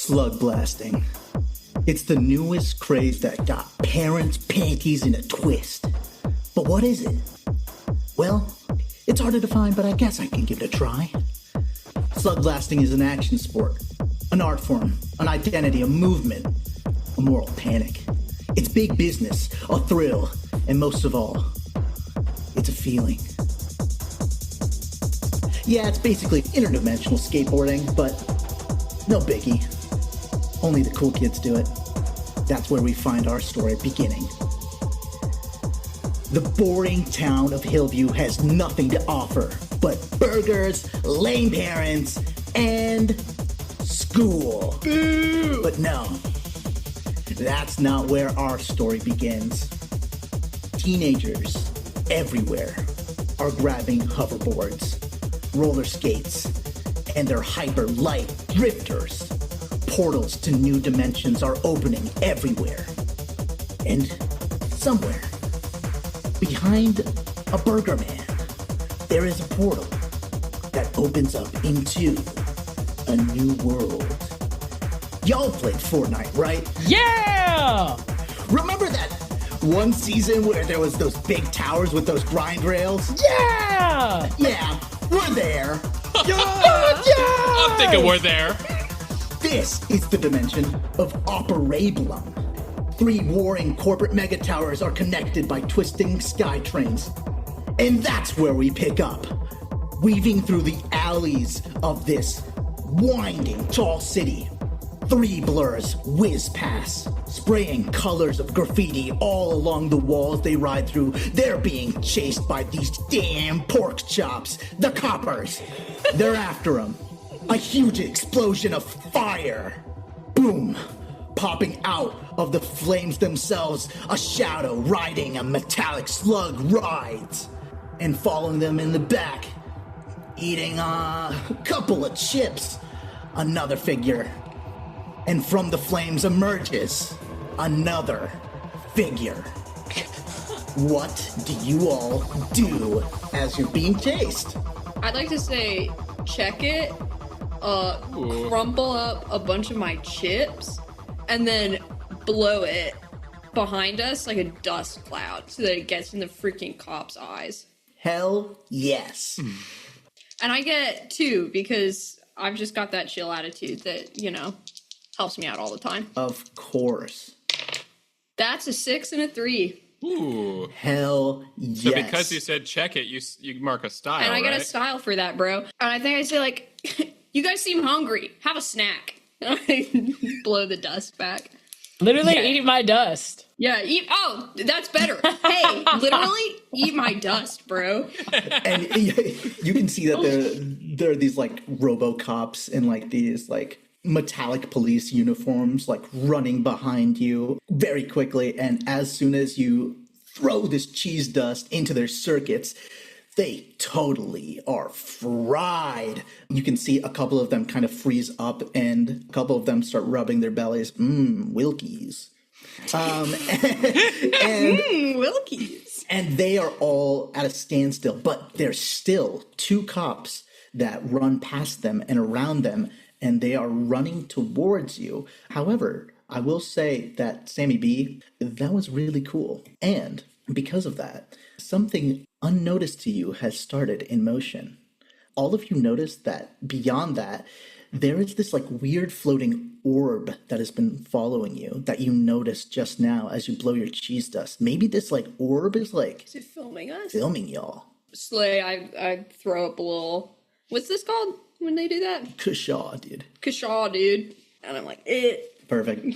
Slug blasting. It's the newest craze that got parents' panties in a twist. But what is it? Well, it's hard to define, but I guess I can give it a try. Slug blasting is an action sport, an art form, an identity, a movement, a moral panic. It's big business, a thrill, and most of all, it's a feeling. Yeah, it's basically interdimensional skateboarding, but no biggie. Only the cool kids do it. That's where we find our story beginning. The boring town of Hillview has nothing to offer but burgers, lame parents, and school. Boo! But no, that's not where our story begins. Teenagers everywhere are grabbing hoverboards, roller skates, and their hyper-light drifters. Portals to new dimensions are opening everywhere. And somewhere, behind a burger man, there is a portal that opens up into a new world. Y'all played Fortnite, right? Yeah! Remember that one season where there was those big towers with those grind rails? Yeah! Yeah, we're there. I'm thinking we're there. This is the dimension of Operablum. 3 warring corporate mega towers are connected by twisting sky trains. And that's where we pick up, weaving through the alleys of this winding tall city. 3 blurs whiz past, spraying colors of graffiti all along the walls they ride through. They're being chased by these damn pork chops, the coppers. They're after them. A huge explosion of fire. Boom. Popping out of the flames themselves, a shadow riding a metallic slug rides. And following them in the back, eating a couple of chips, another figure. And from the flames emerges another figure. What do you all do as you're being chased? I'd like to say, check it, crumple up a bunch of my chips, and then blow it behind us like a dust cloud so that it gets in the freaking cop's eyes. Hell yes. And I get 2 because I've just got that chill attitude that, helps me out all the time. Of course. That's a 6 and a 3. Ooh. Hell yes. So because you said check it, you mark a style, And I got right? a style for that, bro. And I think I say, like, you guys seem hungry. Have a snack. Blow the dust back. Literally eating my dust. Yeah, oh, that's better. Hey, literally eat my dust, bro. And you can see that there are these like RoboCops and like these like metallic police uniforms like running behind you very quickly, and as soon as you throw this cheese dust into their circuits, they totally are fried. You can see a couple of them kind of freeze up and a couple of them start rubbing their bellies. Wilkies. Wilkies. And they are all at a standstill, but there's still 2 cops that run past them and around them, and they are running towards you. However, I will say that, Sammy B, that was really cool. And because of that, something unnoticed to you has started in motion. All of you notice that beyond that, there is this like weird floating orb that has been following you that you noticed just now as you blow your cheese dust. Maybe this like orb is like... Is it filming us? Filming y'all. Slay, I throw up a little... What's this called when they do that? Kashaw, dude. Kashaw, dude. And I'm like, Perfect.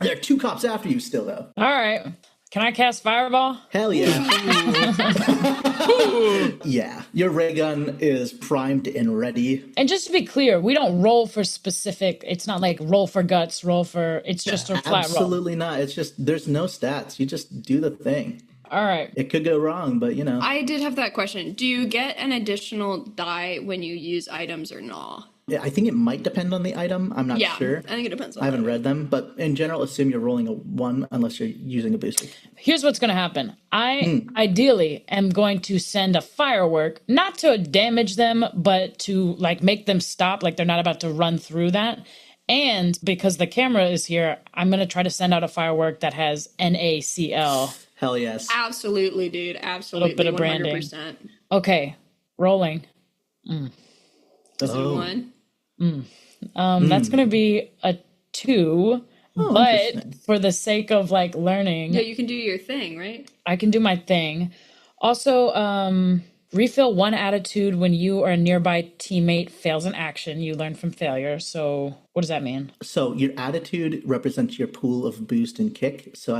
There are 2 cops after you still, though. All right. Can I cast Fireball? Hell yeah. Yeah. Your ray gun is primed and ready. And just to be clear, we don't roll for specific. It's not like roll for guts, it's just a flat roll. Absolutely not. It's just, there's no stats. You just do the thing. All right. It could go wrong, but I did have that question. Do you get an additional die when you use items or not? Yeah, I think it might depend on the item. I'm not sure. I think it depends on I haven't read them, but in general, assume you're rolling a 1 unless you're using a booster. Here's what's going to happen. I ideally am going to send a firework, not to damage them, but to like make them stop, like they're not about to run through that. And because the camera is here, I'm going to try to send out a firework that has NaCl. Hell yes. Absolutely, dude. Absolutely. bit of branding. 100%. Okay, rolling. This is one. That's going to be a 2. But interesting. for the sake of like learning, Yeah, you can do your thing, right? I can do my thing. Also, refill 1 attitude when you or a nearby teammate fails an action. You learn from failure. So what does that mean? So your attitude represents your pool of boost and kick. So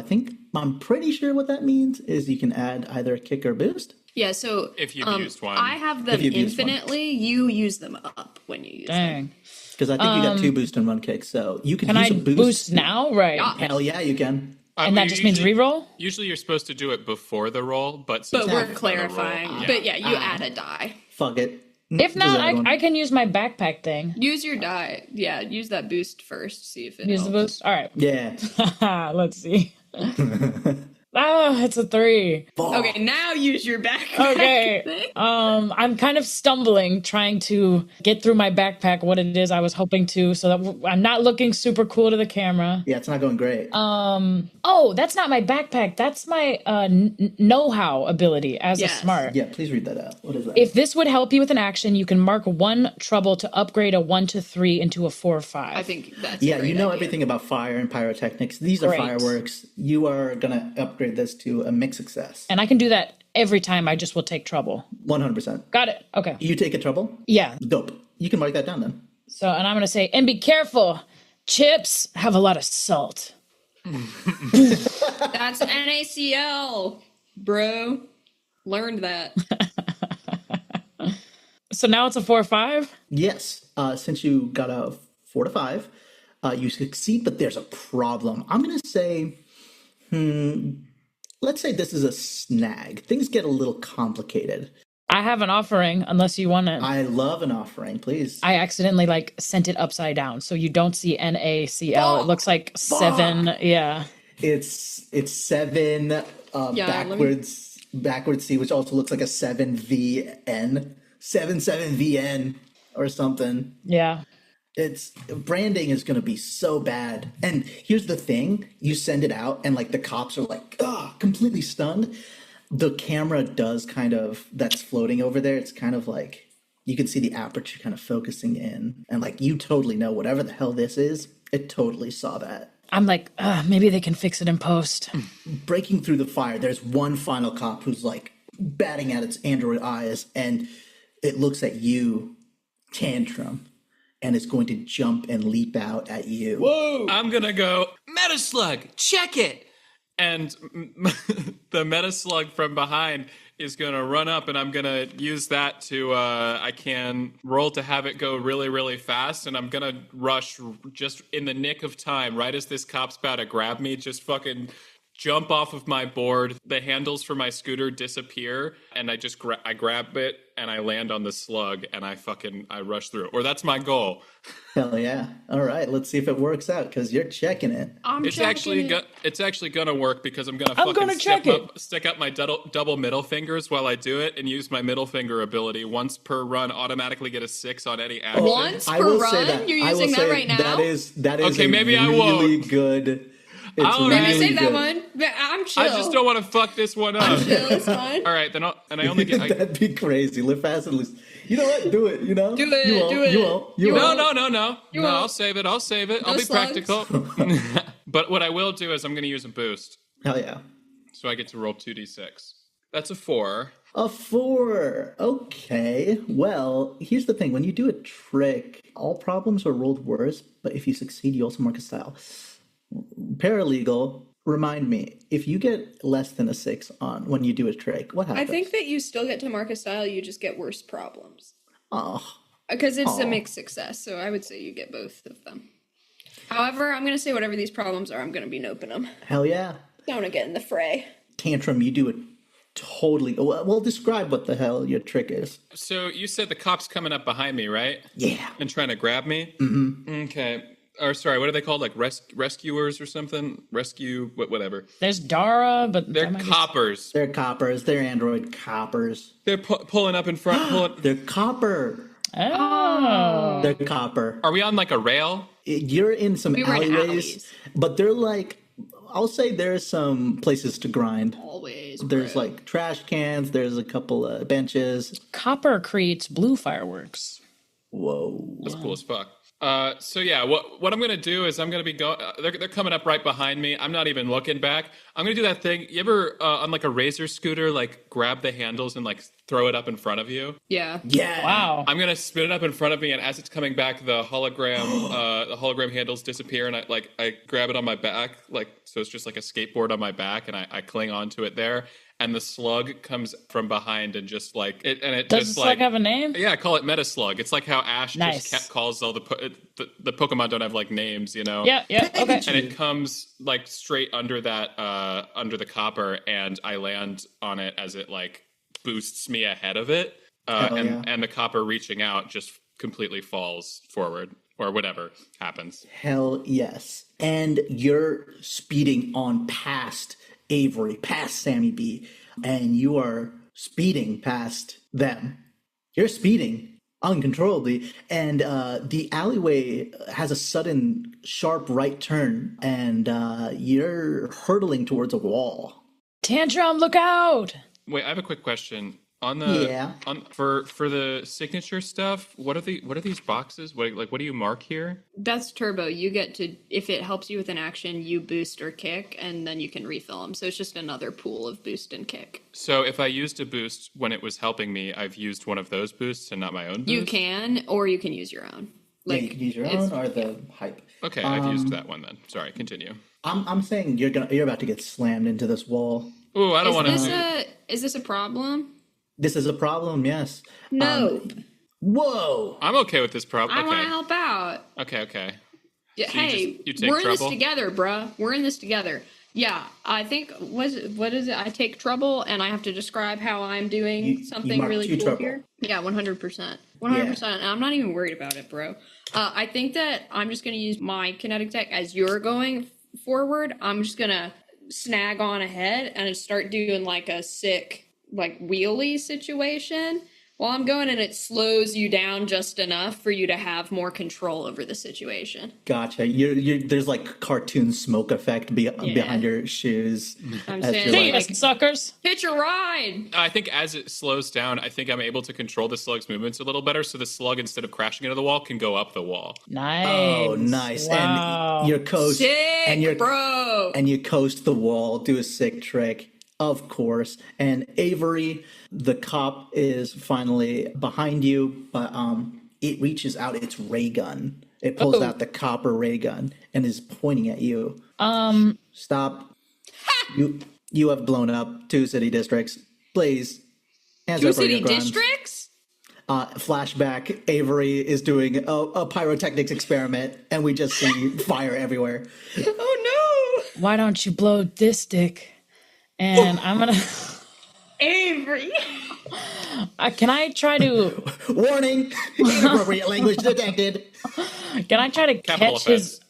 I'm pretty sure what that means is you can add either a kick or boost. Yeah, so If you've used one. I have them If you've used one. infinitely. You use them up when you use them. Dang. Because I think you got 2 boost and 1 kick. So you can Can use I a boost. boost now? Right. Yeah. Hell yeah, you can. And that just means reroll? Usually you're supposed to do it before the roll, but since But we're we've done a clarifying. roll- But yeah, you add a die. Fuck it. If not, Just add one. I can use my backpack thing. Use your die. Yeah, use that boost first. See if it Use the helps. boost. All right. Yeah. Let's see. It's a 3. Okay, now use your backpack. Okay. thing. I'm kind of stumbling trying to get through my backpack what it is I was hoping to, so that I'm not looking super cool to the camera. Yeah, it's not going great. Oh, that's not my backpack. That's my know-how ability as a Yes. smart. Yeah, please read that out. What is that? If this would help you with an action, you can mark 1 trouble to upgrade a 1 to 3 into a 4 or 5. I think that's Yeah, a great you know idea. everything about fire and pyrotechnics. These are Great. fireworks. You are going to upgrade this to a mixed success. And I can do that every time. I just will take trouble. 100%. Got it. Okay. You take a trouble? Yeah. Dope. You can mark that down then. So, and I'm going to say, and be careful. Chips have a lot of salt. That's NaCl, bro. Learned that. So now it's a 4 or 5? Yes. Since you got a 4 to 5, you succeed, but there's a problem. I'm going to say, let's say this is a snag. Things get a little complicated. I have an offering, unless you want it. I love an offering, please. I accidentally sent it upside down, so you don't see NaCl. It looks like 7. Yeah. It's 7 Yeah, backwards C, which also looks like a 7VN. 77VN or something. Yeah. It's branding is going to be so bad. And here's the thing, you send it out and the cops are completely stunned. The camera does that's floating over there. It's kind of like you can see the aperture kind of focusing in, and you totally know whatever the hell this is, it totally saw that. I'm like, maybe they can fix it in post. Breaking through the fire, there's one final cop who's batting at its android eyes, and it looks at you, Tantrum, and it's going to jump and leap out at you. Whoa! I'm gonna go, Metaslug, check it! And the Metaslug from behind is gonna run up, and I'm gonna use that to, I can roll to have it go really, really fast, and I'm gonna rush just in the nick of time, right as this cop's about to grab me, just fucking jump off of my board, the handles for my scooter disappear, and I just I grab it and I land on the slug and I rush through. Or that's my goal. Hell yeah. All right, let's see if it works out, because you're checking it. It's actually gonna work, because I'm gonna stick up my double middle fingers while I do it and use my middle finger ability. Once per run, automatically get a 6 on any action. Once I per will run? say that. You're I will using that say right now? That is Okay, a maybe I really won't. good. It's All really right. Maybe save that good. one. I'm chill. I just don't want to fuck this one up. Chill, it's fine. All right, then I only get. That'd be crazy. Live fast and loose. You know what? Do it. You know. Do it, You won't. do it. You won't. You You won't. No. You No, won't. I'll save it. I'll No be slugs. practical. But what I will do is I'm going to use a boost, Hell yeah. so I get to roll 2d6. That's a 4. A 4. Okay. Well, here's the thing. When you do a trick, all problems are rolled worse, but if you succeed, you also mark a style. Paralegal, remind me, if you get less than a 6 on when you do a trick, what I happens? think that you still get to mark a style, you just get worse problems. Oh, Because it's a mixed success, so I would say you get both of them. However, I'm going to say whatever these problems are, I'm going to be noping them. hell yeah. Don't want to get in the fray. Tantrum, you do it totally. Well, describe what the hell your trick is. So you said the cop's coming up behind me, right? Yeah. And trying to grab me? Mm-hmm. Okay. Or sorry, what are they called? Rescuers or something? Whatever. There's Dara, but They're that might be- coppers. They're coppers. They're android coppers. They're pulling up in front. They're copper. Oh. They're copper. Are we on a rail? You're in some We were in alleyways, alleys. but they're like, I'll say there's some places to grind. Always. There's bro. like trash cans. There's a couple of benches. Copper creates blue fireworks. Whoa. That's cool as fuck. So yeah, what I'm gonna do is I'm gonna be going. They're coming up right behind me. I'm not even looking back. I'm gonna do that thing. You ever on like a razor scooter, like grab the handles and like throw it up in front of you? Yeah. Yeah. Wow. I'm gonna spin it up in front of me, and as it's coming back, the hologram handles disappear, and I grab it on my back, like so it's just like a skateboard on my back, and I cling onto it there. And the slug comes from behind and just like it, and it Does just the slug like have a name? yeah, I call it Meta Slug. It's like how Ash Nice. just calls all the Pokemon don't have like names, you know? Yeah, okay. And it comes like straight under that under the copper, and I land on it as it like boosts me ahead of it, and the copper reaching out just completely falls forward or whatever happens. Hell yes. And you're speeding on past Avery, past Sammy B, and you are speeding past them. You're speeding uncontrollably, and the alleyway has a sudden sharp right turn, and you're hurtling towards a wall. Tantrum, look out! Wait, I have a quick question. On the Yeah. for the signature stuff, what are these boxes? What do you mark here? That's turbo. You get to, if it helps you with an action, you boost or kick, and then you can refill them. So it's just another pool of boost and kick. So if I used a boost when it was helping me, I've used one of those boosts and not my own boost? You can, or you can use your own. Yeah, you can use your own or the hype. Okay, I've used that one then. Sorry, continue. I'm saying you're about to get slammed into this wall. Ooh, I don't want Is this a problem? This is a problem, yes. No. Whoa! I'm okay with this problem. I Okay. want to help out. Okay. Yeah, So you hey, just- you take we're in this trouble? together, bruh. We're in this together. Yeah, I think what is it? I take trouble, and I have to describe how I'm doing You something mark really two cool trouble. here. Yeah, 100%, 100%. And I'm not even worried about it, bro. I think that I'm just gonna use my kinetic tech as you're going forward. I'm just gonna snag on ahead and start doing like a sick like wheelie situation while I'm going, and it slows you down just enough for you to have more control over the situation. Gotcha. There's like cartoon smoke effect behind your shoes. I'm as saying, you're Hey, like, you suckers! Hitch a ride. I think as it slows down, I think I'm able to control the slug's movements a little better, so the slug, instead of crashing into the wall, can go up the wall. Nice. oh, nice. Wow. And your coast. Sick, and your bro. And you coast the wall, do a sick trick, of course. And Avery, the cop, is finally behind you, but it reaches out its ray gun. It pulls out the copper ray gun and is pointing at you. Stop. You have blown up 2 city districts. Please. Hands Two up for your city crimes. districts? Flashback, Avery is doing a pyrotechnics experiment, and we just see fire everywhere. Oh Why don't you blow this stick? And I'm gonna. no. Avery. Can I try to? Warning! Inappropriate language detected. Can I try to Capital catch his?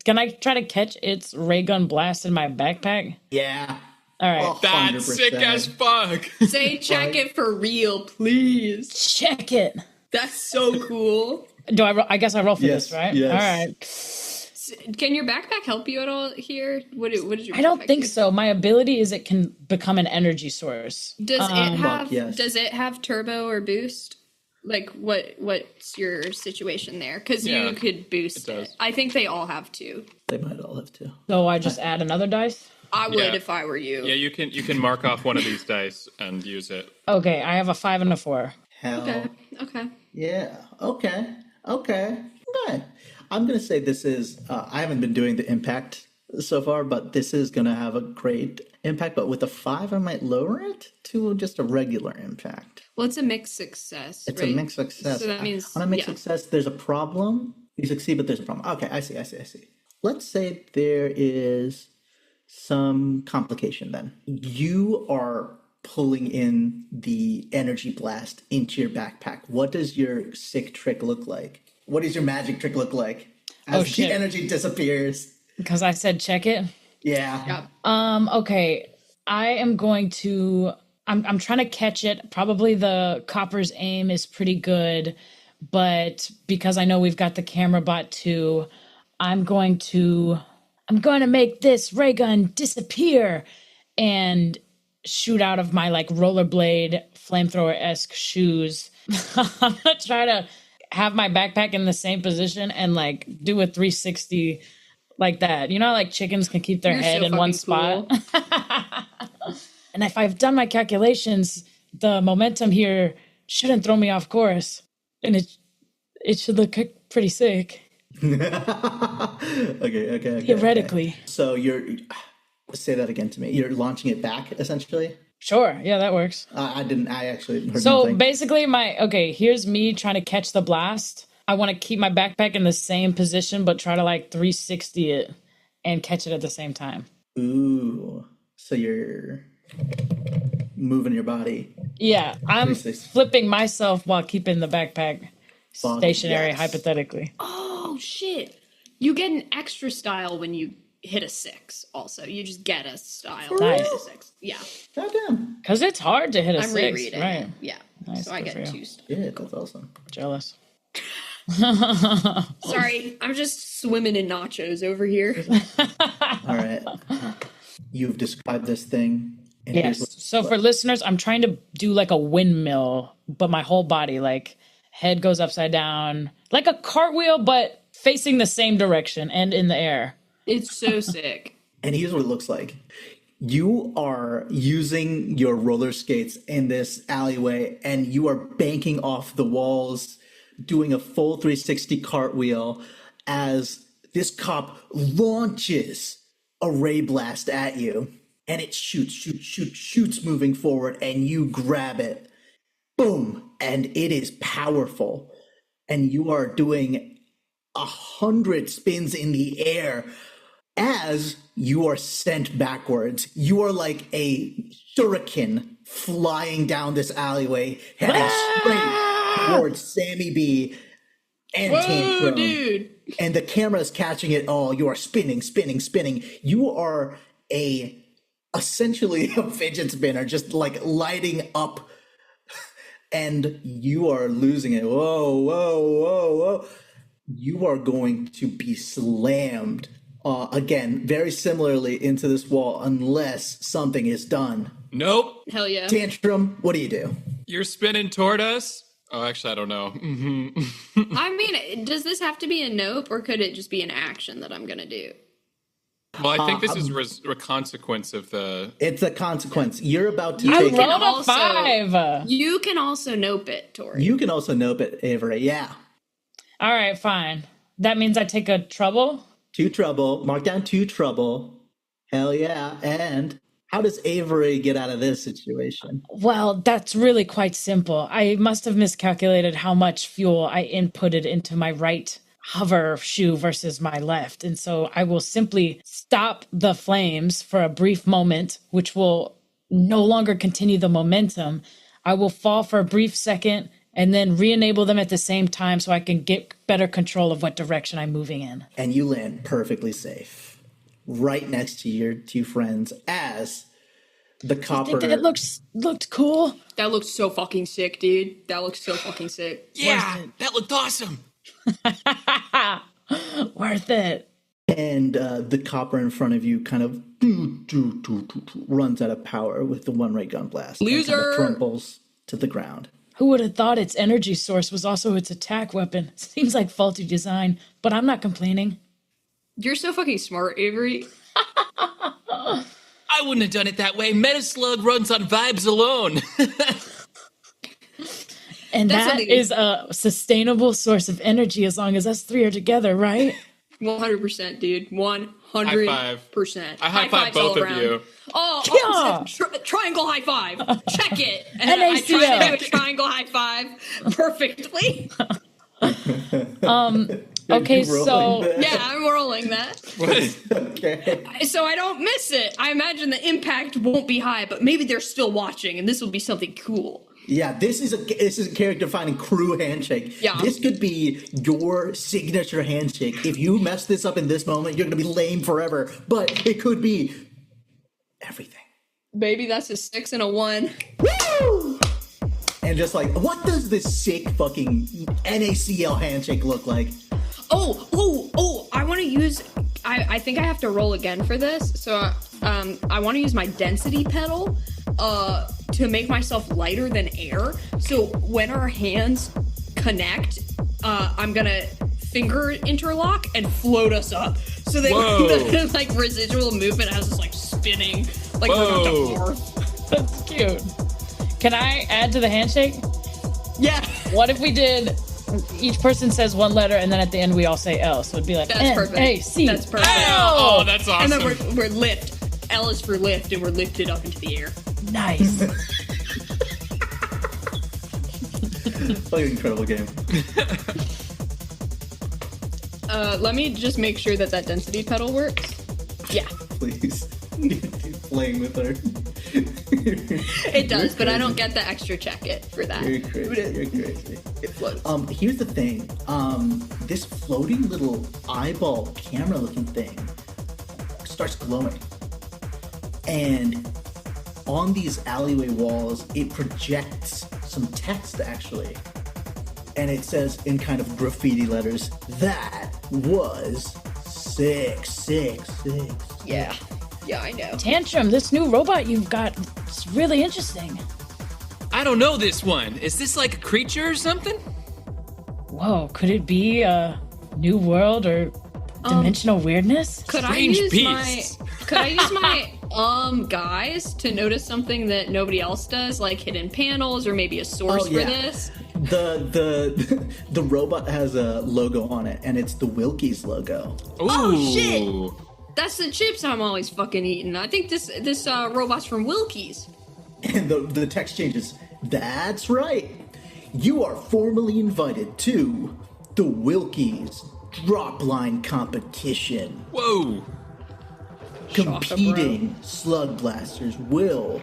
Can I try to catch its ray gun blast in my backpack? Yeah. All right, That's 100%. sick as fuck. Say check it for real, please. check it. That's so cool. Do I? I guess I roll for Yes, this, right? yes. All right. Can your backpack help you at all here? What did your I don't backpack think do? so. My ability is it can become an energy source. Does it have yes. does it have turbo or boost? Like what's your situation there? Because Yeah, you could boost it does. it. I think they all have to. They might all have to. So I just add another dice. I would Yeah. if I were you. Yeah, you can mark off one of these dice and use it. Okay, I have a 5 and a 4. Hell. Okay. Yeah. Okay. I'm going to say this is, I haven't been doing the impact so far, but this is going to have a great impact. But with a 5, I might lower it to just a regular impact. Well, it's a mixed success. It's right? a mixed success. So that means On a mixed yeah. success, there's a problem. You succeed, but there's a problem. Okay, I see. Let's say there is some complication then. You are pulling in the energy blast into your backpack. What does your sick trick look like? What does your magic trick look like? As shit. the energy disappears. Because I said check it. Yeah. Yeah. Okay. I am going to. I'm trying to catch it. Probably the copper's aim is pretty good, but because I know we've got the camera bot too, I'm going to make this ray gun disappear and shoot out of my like rollerblade flamethrower-esque shoes. I'm gonna try to have my backpack in the same position and like do a 360 like that. You know how like chickens can keep their You're head so in one fucking spot? And if I've done my calculations, the momentum here shouldn't throw me off course. And it should look pretty sick. Okay. Theoretically. Okay. So say that again to me. You're launching it back, essentially? Sure. Yeah, that works. I actually heard So nothing. basically here's me trying to catch the blast. I want to keep my backpack in the same position, but try to like 360 it and catch it at the same time. Ooh. So you're moving your body. Yeah, I'm 360. flipping myself while keeping the backpack stationary, yes. hypothetically. Oh shit! You get an extra style when you hit a 6. Also, you just get a style. Nice. Hit a 6. Yeah, Goddamn. Because it's hard to hit a I'm 6, rereading. right? Yeah, Nice, so I good get for 2 you. styles. Yeah, that's awesome. Jealous. Sorry, I'm just swimming in nachos over here. All right. You've described this thing. And here's Yes. So for listeners, I'm trying to do like a windmill, but my whole body, like head goes upside down, like a cartwheel, but facing the same direction and in the air. It's so sick. And here's what it looks like. You are using your roller skates in this alleyway, and you are banking off the walls, doing a full 360 cartwheel as this cop launches a ray blast at you, and it shoots moving forward, and you grab it. Boom! And it is powerful. And you are doing 100 spins in the air as you are sent backwards. You are like a shuriken flying down this alleyway, heading straight towards Sammy B and Whoa, Tantrum. dude! And the camera is catching it all. You are spinning. You are essentially a fidget spinner, just like lighting up, and you are losing it. Whoa. You are going to be slammed again, very similarly into this wall, unless something is done. Nope. Hell yeah! Tantrum, what do you do? You're spinning toward us? Oh, actually, I don't know. I mean, does this have to be a nope, or could it just be an action that I'm gonna do? Well, I think this is a consequence of the... It's a consequence. You're about to You take can it. Rolled a also- 5. You can also nope it, Tori. You can also nope it, Avery. Yeah. All right, fine. That means I take a trouble. 2 trouble. Mark down 2 trouble. Hell yeah. And how does Avery get out of this situation? Well, that's really quite simple. I must have miscalculated how much fuel I inputted into my right hover shoe versus my left. And so I will simply stop the flames for a brief moment, which will no longer continue the momentum. I will fall for a brief second and then re-enable them at the same time so I can get better control of what direction I'm moving in. And you land perfectly safe, right next to your 2 friends as the copper. Think that looked cool. That looks so fucking sick, dude. That looks so fucking sick. Yeah, that looked awesome. Worth it. And the copper in front of you kind of runs out of power with the 1 ray gun blast. And kind Loser! of crumbles to the ground. Who would have thought its energy source was also its attack weapon? Seems like faulty design, but I'm not complaining. You're so fucking smart, Avery. I wouldn't have done it that way. Metaslug runs on vibes alone. And That's that something- is a sustainable source of energy as long as us 3 are together, right? 100%, dude. 100%. I high five both of you. Oh, triangle high five. Check it. And then I try to do a triangle high five perfectly. Okay, You rolling so that? Yeah, I'm rolling that. Okay. So I don't miss it. I imagine the impact won't be high, but maybe they're still watching, and this will be something cool. Yeah, this is a character-defining crew handshake. Yeah. This could be your signature handshake. If you mess this up in this moment, you're going to be lame forever. But it could be everything. Baby, that's a 6 and a 1. Woo! And just like, what does this sick fucking NACL handshake look like? I want to use... I think I have to roll again for this. So I want to use my density pedal to make myself lighter than air. So when our hands connect, I'm going to finger interlock and float us up. So that the like residual movement has this like spinning, like going up to fourth. That's cute. Can I add to the handshake? Yeah. What if we did... Each person says one letter, and then at the end we all say L. So it'd be like That's perfect. N-A-C. That's perfect. Oh, that's awesome. And then we're lift. L is for lift, and we're lifted up into the air. Nice. What an incredible game. Let me just make sure that density pedal works. Yeah. Please. Keep playing with her. It does, but I don't get the extra check it for that. You're crazy. You're crazy. It floats. Here's the thing. This floating little eyeball camera-looking thing starts glowing, and on these alleyway walls, it projects some text actually, and it says in kind of graffiti letters, "That was 666." Yeah. Yeah, I know. Tantrum, this new robot you've got, it's really interesting. I don't know this one. Is this like a creature or something? Whoa, could it be a new world or dimensional weirdness? Could Strange I use beasts. my guys to notice something that nobody else does, like hidden panels or maybe a source for this? The robot has a logo on it, and it's the Wilkie's logo. Ooh. Oh, shit. That's the chips I'm always fucking eating. I think this robot's from Wilkie's. And the text changes. That's right. You are formally invited to the Wilkie's drop line competition. Whoa. Competing Slugblasters will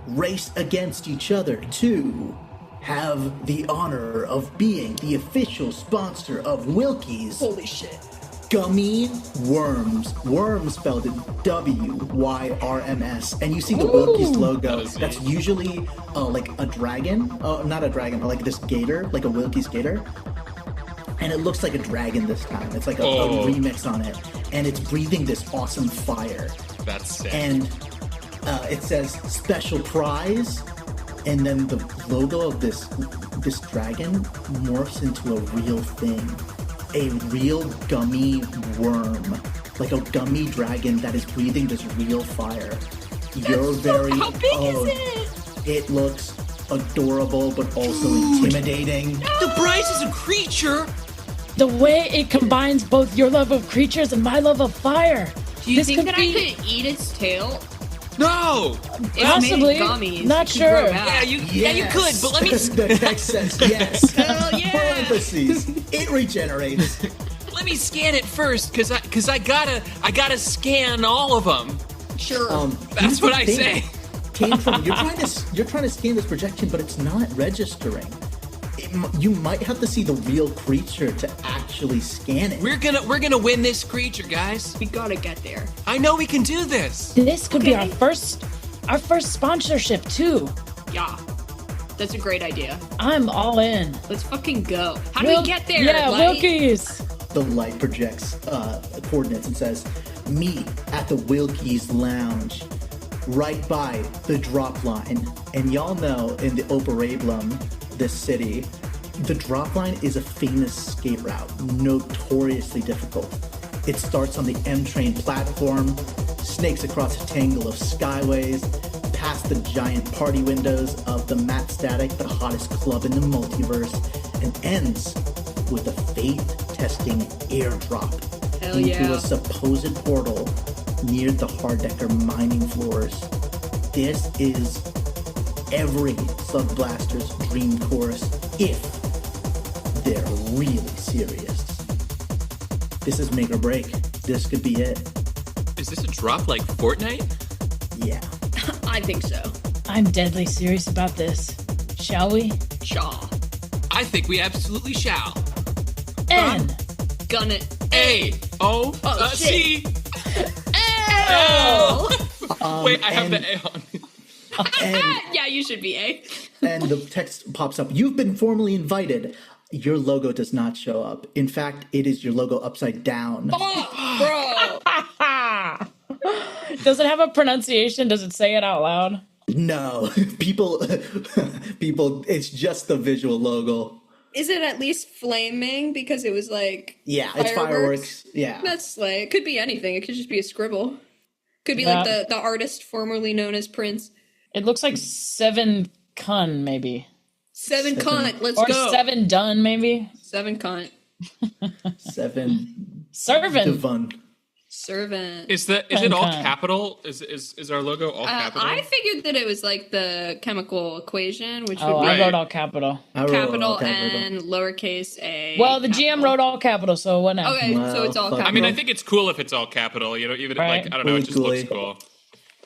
race against each other to have the honor of being the official sponsor of Wilkie's. Holy shit. Gummy worms. Worms spelled WYRMS. And you see the Wilkie's logo. That's usually like a dragon. Not a dragon, like this gator, like a Wilkie's gator. And it looks like a dragon this time. It's like a remix on it. And it's breathing this awesome fire. That's sick. And it says special prize. And then the logo of this dragon morphs into a real thing. A real gummy worm, like a gummy dragon that is breathing this real fire. Your very how big own. Is it? It looks adorable, but also intimidating. The prize is a creature. The way it combines both your love of creatures and my love of fire. Do you think that I could eat its tail? No. It's Possibly. made gummies. Not It could grow sure. back. Yeah, you could, but let me. The text says yes. Hell yeah. Parentheses. It regenerates. Let me scan it first, cause I gotta scan all of them. Sure. That's what I say. Tantrum, you're trying to scan this projection, but it's not registering. You might have to see the real creature to actually scan it. We're gonna win this creature, guys. We gotta get there. I know we can do this. This could be our first sponsorship too. Yeah. That's a great idea. I'm all in. Let's fucking go. How do we get there? Yeah, Light? Wilkie's. The light projects coordinates and says, meet at the Wilkie's Lounge, right by the drop line. And y'all know in the Operablum, this city, the drop line is a famous skate route, notoriously difficult. It starts on the M train platform, snakes across a tangle of skyways, past the giant party windows of the Matt Static, the hottest club in the multiverse, and ends with a faith-testing airdrop Hell into yeah. a supposed portal near the Harddecker mining floors. This is every Slugblaster's dream course if they're really serious. This is make or break. This could be it. Is this a drop like Fortnite? Yeah. I think so. I'm deadly serious about this. Shall we? Shaw. I think we absolutely shall. N. Gun it. A O shit. C. L. Wait, I have and- the A on. And Yeah, you should be A. and the text pops up. You've been formally invited. Your logo does not show up. In fact, it is your logo upside down. Oh, bro. Does it have a pronunciation? Does it say it out loud? No, people, it's just the visual logo. Is it at least flaming? Because it was like Yeah, it's fireworks. Yeah. That's like, it could be anything. It could just be a scribble. Could be Yeah. like the artist formerly known as Prince. It looks like 7 Kun, maybe. Seven cunt. Let's Or go. 7 Done, maybe. 7 cunt. 7 Servant. Devon. Servant. Is it all Okay. capital? Is our logo all capital? I figured that it was like the chemical equation, which Oh, would be I Right. wrote all capital. I wrote capital all capital. and lowercase a. Well, the GM capital. wrote all capital, so what now? Okay, so Well, it's all fuck. capital. I mean, I think it's cool if it's all capital. You know, even Right. like I don't know, it just looks Oogly. cool.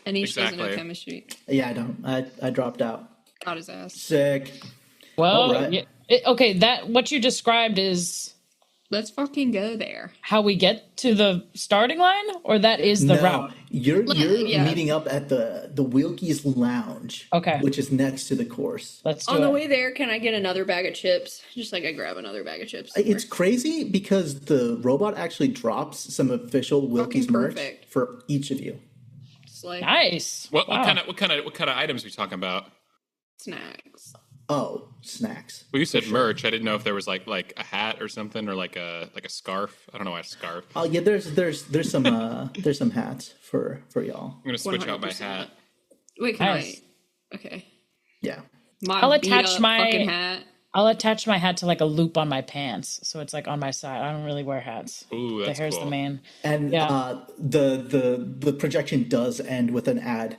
Anish doesn't know exactly. chemistry. Yeah, I don't. I dropped out. Got his ass. Sick. Well, Alright. okay, that what you described is Let's fucking go there. how we get to the starting line, or that is the No, route? you're yeah. meeting up at the Wilkie's Lounge. Okay. Which is next to the course. Let's do On the it. way there, can I get another bag of chips? Just like I grab another bag of chips. It's crazy because the robot actually drops some official Wilkie's merch perfect. for each of you. Just like Nice. What Wow. kind of items are we talking about? snacks. Oh, snacks. Well, you said merch. I didn't know if there was like a hat or something or like a scarf. I don't know why a scarf. Oh yeah, there's some there's some hats for y'all. I'm gonna switch out my 100%. hat. Wait, can Nice. I? Okay. Yeah. My I'll beat attach up my- fucking hat. I'll attach my hat to like a loop on my pants, so it's like on my side. I don't really wear hats. Ooh, The that's hair's cool. the main. And Yeah. the projection does end with an ad.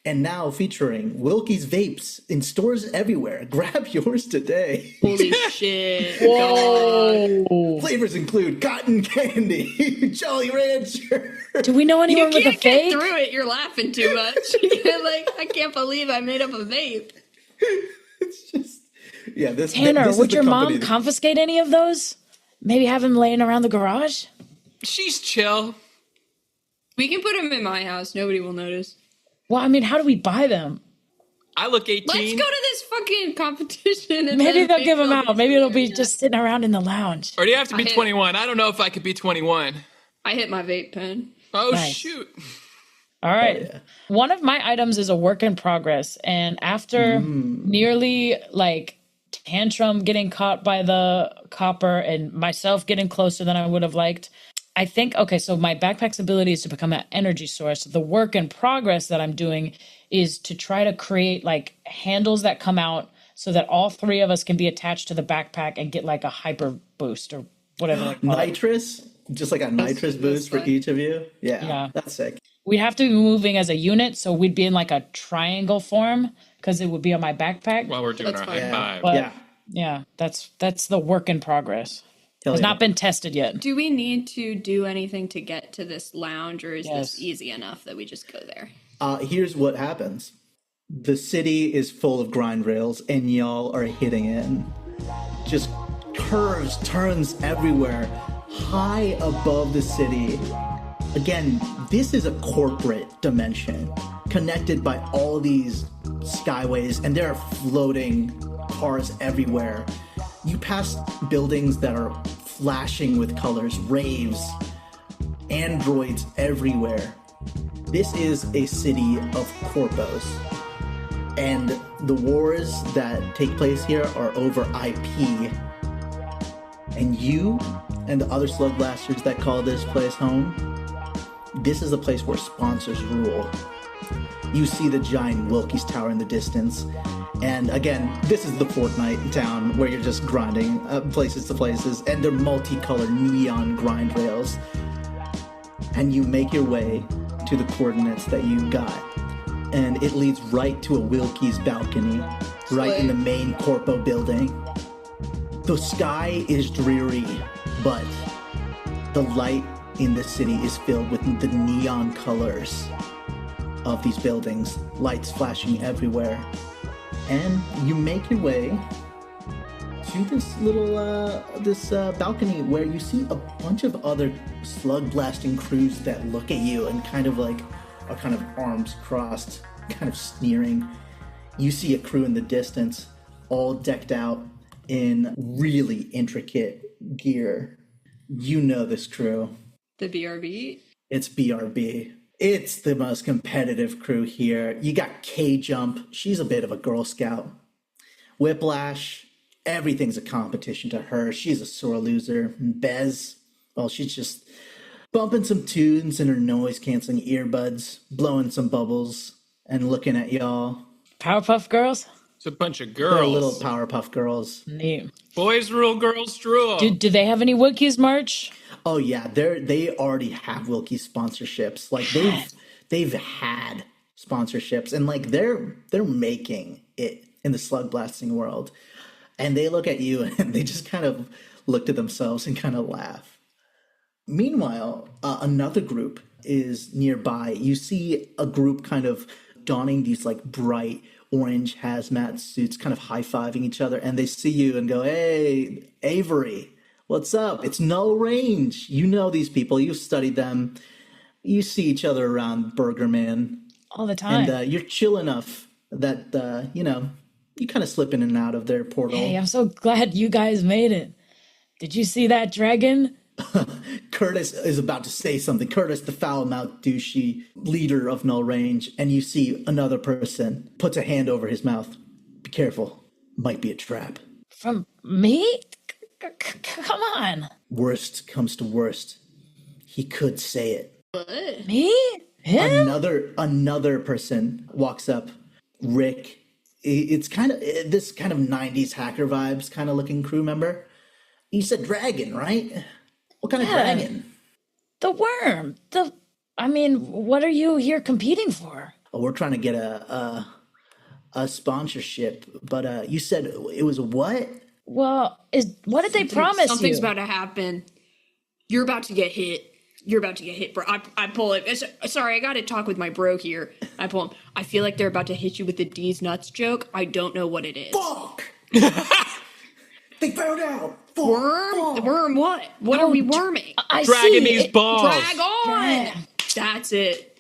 And now featuring Wilkie's vapes in stores everywhere. Grab yours today. Holy shit. God. Whoa! Flavors include cotton candy, Jolly Rancher. Do we know You anyone with a can't get fake? through it. You're laughing too much. You're like, I can't believe I made up a vape. It's just, yeah. This Tanner, this is would the your company mom that- confiscate any of those? Maybe have them laying around the garage? She's chill. We can put them in my house. Nobody will notice. Well, I mean, how do we buy them? I look 18. Let's go to this fucking competition. And Maybe then they'll give them they'll out. Maybe it'll be yeah. just sitting around in the lounge. Or do you have to be I hit- 21? I don't know if I could be 21. I hit my vape pen. Oh Nice. shoot! All right. yeah. One of my items is a work in progress. And after nearly like tantrum getting caught by the copper and myself getting closer than I would have liked, I think, okay, so my backpack's ability is to become an energy source. The work in progress that I'm doing is to try to create like handles that come out so that all 3 of us can be attached to the backpack and get like a hyper boost or whatever they call it. nitrous, just like a nitrous boost for like- each of you. Yeah, Yeah. that's sick. We'd have to be moving as a unit, so we'd be in like a triangle form because it would be on my backpack. While we're doing That's our fine. high five. But Yeah. yeah, that's the work in progress. Hell Has yeah. not been tested yet. Do we need to do anything to get to this lounge, or is Yes. this easy enough that we just go there? Here's what happens. The city is full of grind rails, and y'all are hitting it. Just curves, turns everywhere, high above the city. Again, this is a corporate dimension, connected by all these skyways, and there are floating cars everywhere. You pass buildings that are flashing with colors, raves, androids everywhere. This is a city of corpos. And the wars that take place here are over IP. And you and the other Slugblasters that call this place home, this is a place where sponsors rule. You see the giant Wilkie's Tower in the distance. And again, this is the Fortnite town where you're just grinding places to places, and they're multicolored neon grind rails. And you make your way to the coordinates that you got. And it leads right to a Wilkie's balcony, right in the main Corpo building. The sky is dreary, but the light in the city is filled with the neon colors of these buildings, lights flashing everywhere. And you make your way to this little balcony where you see a bunch of other slug blasting crews that look at you and kind of like are kind of arms crossed, kind of sneering. You see a crew in the distance, all decked out in really intricate gear. You know this crew. The BRB? It's BRB. It's the most competitive crew here. You got K-Jump. She's a bit of a Girl Scout. Whiplash. Everything's a competition to her. She's a sore loser. Bez, well, she's just bumping some tunes in her noise-canceling earbuds, blowing some bubbles, and looking at y'all. Powerpuff Girls? It's a bunch of They're girls. little Powerpuff Girls. Neat. Boys rule, girls rule. Do they have any Wookiees merch? Oh yeah, they already have Wilkie sponsorships. Like they've had sponsorships, and like they're making it in the slug blasting world. And they look at you and they just kind of look to themselves and kind of laugh. Meanwhile, another group is nearby. You see a group kind of donning these like bright orange hazmat suits, kind of high-fiving each other, and they see you and go, "Hey, Avery, what's up? It's Null Range. You know these people. You've studied them. You see each other around Burger Man. All the time. And you're chill enough that, you kind of slip in and out of their portal." Hey, I'm so glad you guys made it. Did you see that dragon? Curtis is about to say something. Curtis, the foul-mouthed douchey leader of Null Range, and you see another person puts a hand over his mouth. "Be careful. Might be a trap." From me? Come on. Worst comes to worst. He could say it. What? Me? Him? Another person walks up. Rick. It's kind of this kind of 90s hacker vibes kind of looking crew member. You said dragon, right? What kind of dragon? The worm. What are you here competing for? Oh, we're trying to get a sponsorship, but you said it was what? Well, what did they promise Something's you? about to happen. You're about to get hit. You're about to get hit, bro. I pull it. Sorry, I got to talk with my bro here. I pull him. I feel like they're about to hit you with the D's nuts joke. I don't know what it is. Fuck! They found out! Fuck, Worm? fuck. Worm what? What are we worming? I Dragging see. these balls. Drag on! Yeah. That's it.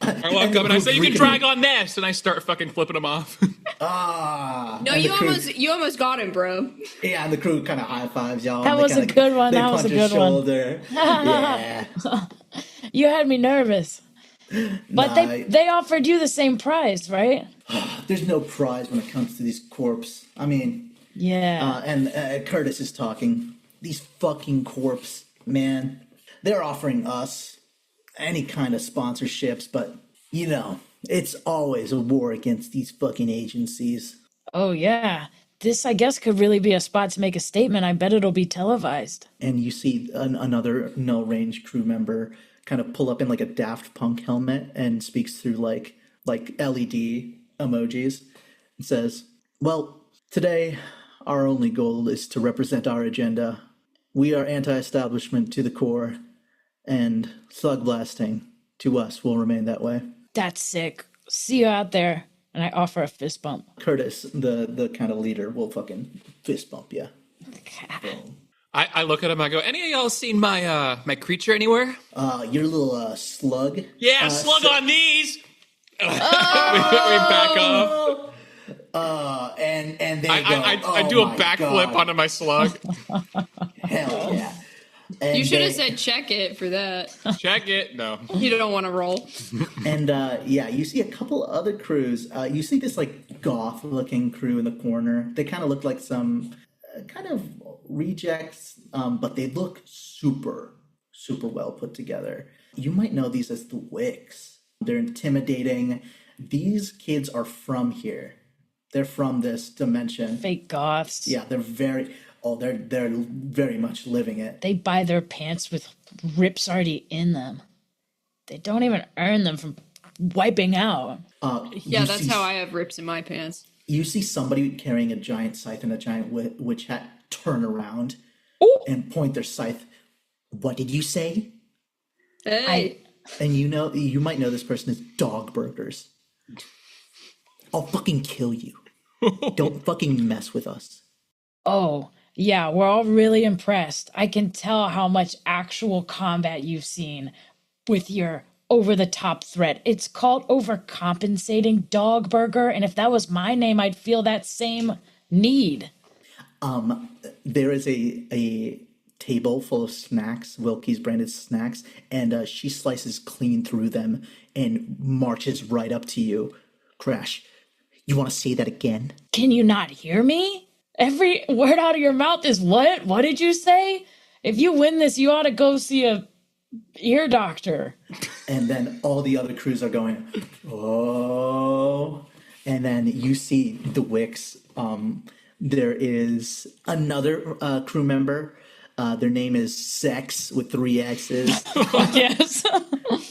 I walk up and I say, "You can drag on this," and I start fucking flipping them off. No, And you the crew- almost got him, bro. Yeah, and the crew kind of high fives y'all. That and they was a kinda- good one. they That was a punch his good one. shoulder. Yeah. You had me nervous. But Nah, they offered you the same prize, right? There's no prize when it comes to these corpse. I mean, Yeah. and Curtis is talking. These fucking corpse, man. They're offering us any kind of sponsorships, but, it's always a war against these fucking agencies. Oh, yeah. This, I guess, could really be a spot to make a statement. I bet it'll be televised. And you see another Null Range crew member kind of pull up in like a Daft Punk helmet and speaks through like LED emojis and says, "Well, today our only goal is to represent our agenda. We are anti-establishment to the core, and slug blasting to us will remain that way." That's sick. See you out there. And I offer a fist bump. Curtis, the kind of leader, will fucking fist bump you. I look at him. I go, "Any of y'all seen my my creature anywhere?" Your little slug. Yeah, slug on these. we back off. And they go, I do a backflip onto my slug. Hell yeah. And You should have said check it for that. Check it. No. You don't want to roll. And you see a couple other crews. You see this like goth-looking crew in the corner. They kind of look like some kind of rejects, but they look super, super well put together. You might know these as the Wicks. They're intimidating. These kids are from here. They're from this dimension. Fake goths. Yeah, they're very much living it. They buy their pants with rips already in them. They don't even earn them from wiping out. Yeah, that's how I have rips in my pants. You see somebody carrying a giant scythe and a giant witch hat turn around and point their scythe. "What did you say?" Hey. And you might know this person as Dog Burgers. "I'll fucking kill you. Don't fucking mess with us." Oh, yeah, we're all really impressed. I can tell how much actual combat you've seen with your over-the-top threat. It's called overcompensating, Dog Burger, and if that was my name, I'd feel that same need. There is a table full of snacks, Wilkie's branded snacks, and she slices clean through them and marches right up to you. Crash, you want to say that again? Can you not hear me? Every word out of your mouth is what? What did you say? If you win this, you ought to go see a ear doctor. And then all the other crews are going, oh. And then you see the Wicks. There is another crew member. Their name is Sex with 3 X's. Yes.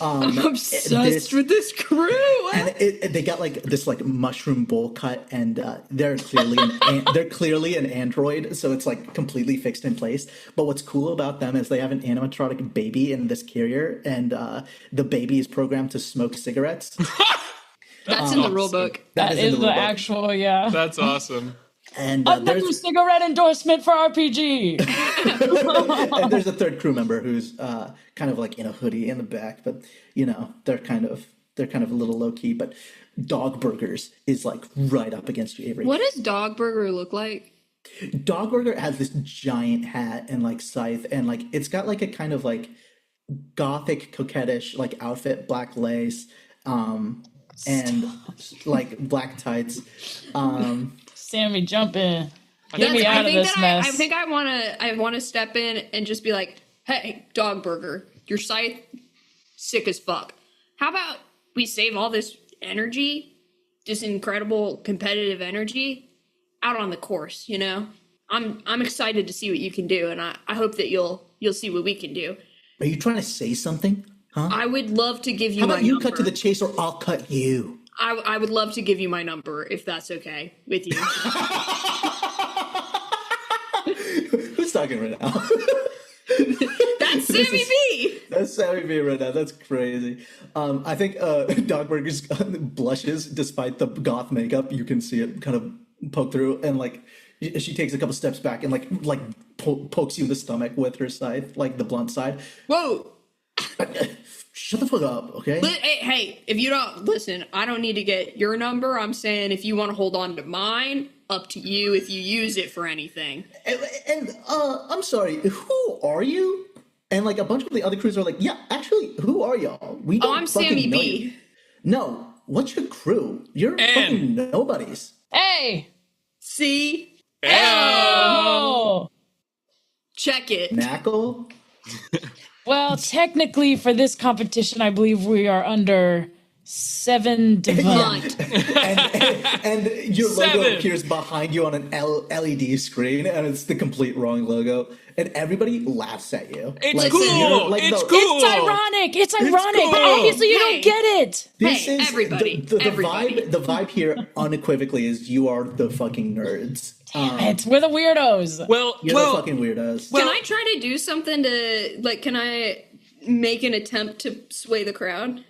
I'm obsessed with this crew. And they got like this like mushroom bowl cut, and they're clearly an android, so it's like completely fixed in place. But what's cool about them is they have an animatronic baby in this carrier, and the baby is programmed to smoke cigarettes. That's in the rule book. That is the actual, yeah. That's awesome. And Another cigarette endorsement for RPG. and there's a third crew member who's kind of like in a hoodie in the back, but you know they're kind of a little low key. But Dog Burgers is like right up against you, Avery. What does Dog Burger look like? Dog Burger has this giant hat and like scythe, and like it's got like a kind of like gothic coquettish like outfit, black lace, and like black tights. Sammy, jump in. Get me out of this mess. I think I want to step in and just be like, hey, Dog Burger, your scythe sick as fuck. How about we save all this energy, this incredible competitive energy, out on the course? You know, I'm excited to see what you can do, and I hope that you'll see what we can do. Are you trying to say something? Huh? I would love to give you. How about you number. cut to the chase, or I'll cut you. I would love to give you my number if that's okay with you. Who's talking right now? That's Sammy B. That's Sammy B right now. That's crazy. I think Dogburgers blushes despite the goth makeup. You can see it kind of poke through, and like she takes a couple steps back and like pokes you in the stomach with her scythe, like the blunt side. Whoa. Shut the fuck up, okay? Hey, if you don't listen, I don't need to get your number. I'm saying if you want to hold on to mine, up to you if you use it for anything. And I'm sorry, who are you? And like a bunch of the other crews are like, yeah, actually, who are y'all? We don't I'm fucking Sammy know B. you. No, what's your crew? You're fucking nobodies. Hey! See? Oh! Check it. Knackle? Well, technically, for this competition, I believe we are under 7 divine. and your logo 7. appears behind you on an LED screen, and it's the complete wrong logo, and everybody laughs at you. It's Like, cool. you're like, It's no, cool. It's ironic. It's ironic. cool. But obviously, you Hey. don't get it. This Hey, is everybody, the everybody. vibe. The vibe here, unequivocally, is you are the fucking nerds. We're the weirdos. Well, You're the fucking weirdos. Can I try to do something to, like, can I make an attempt to sway the crowd?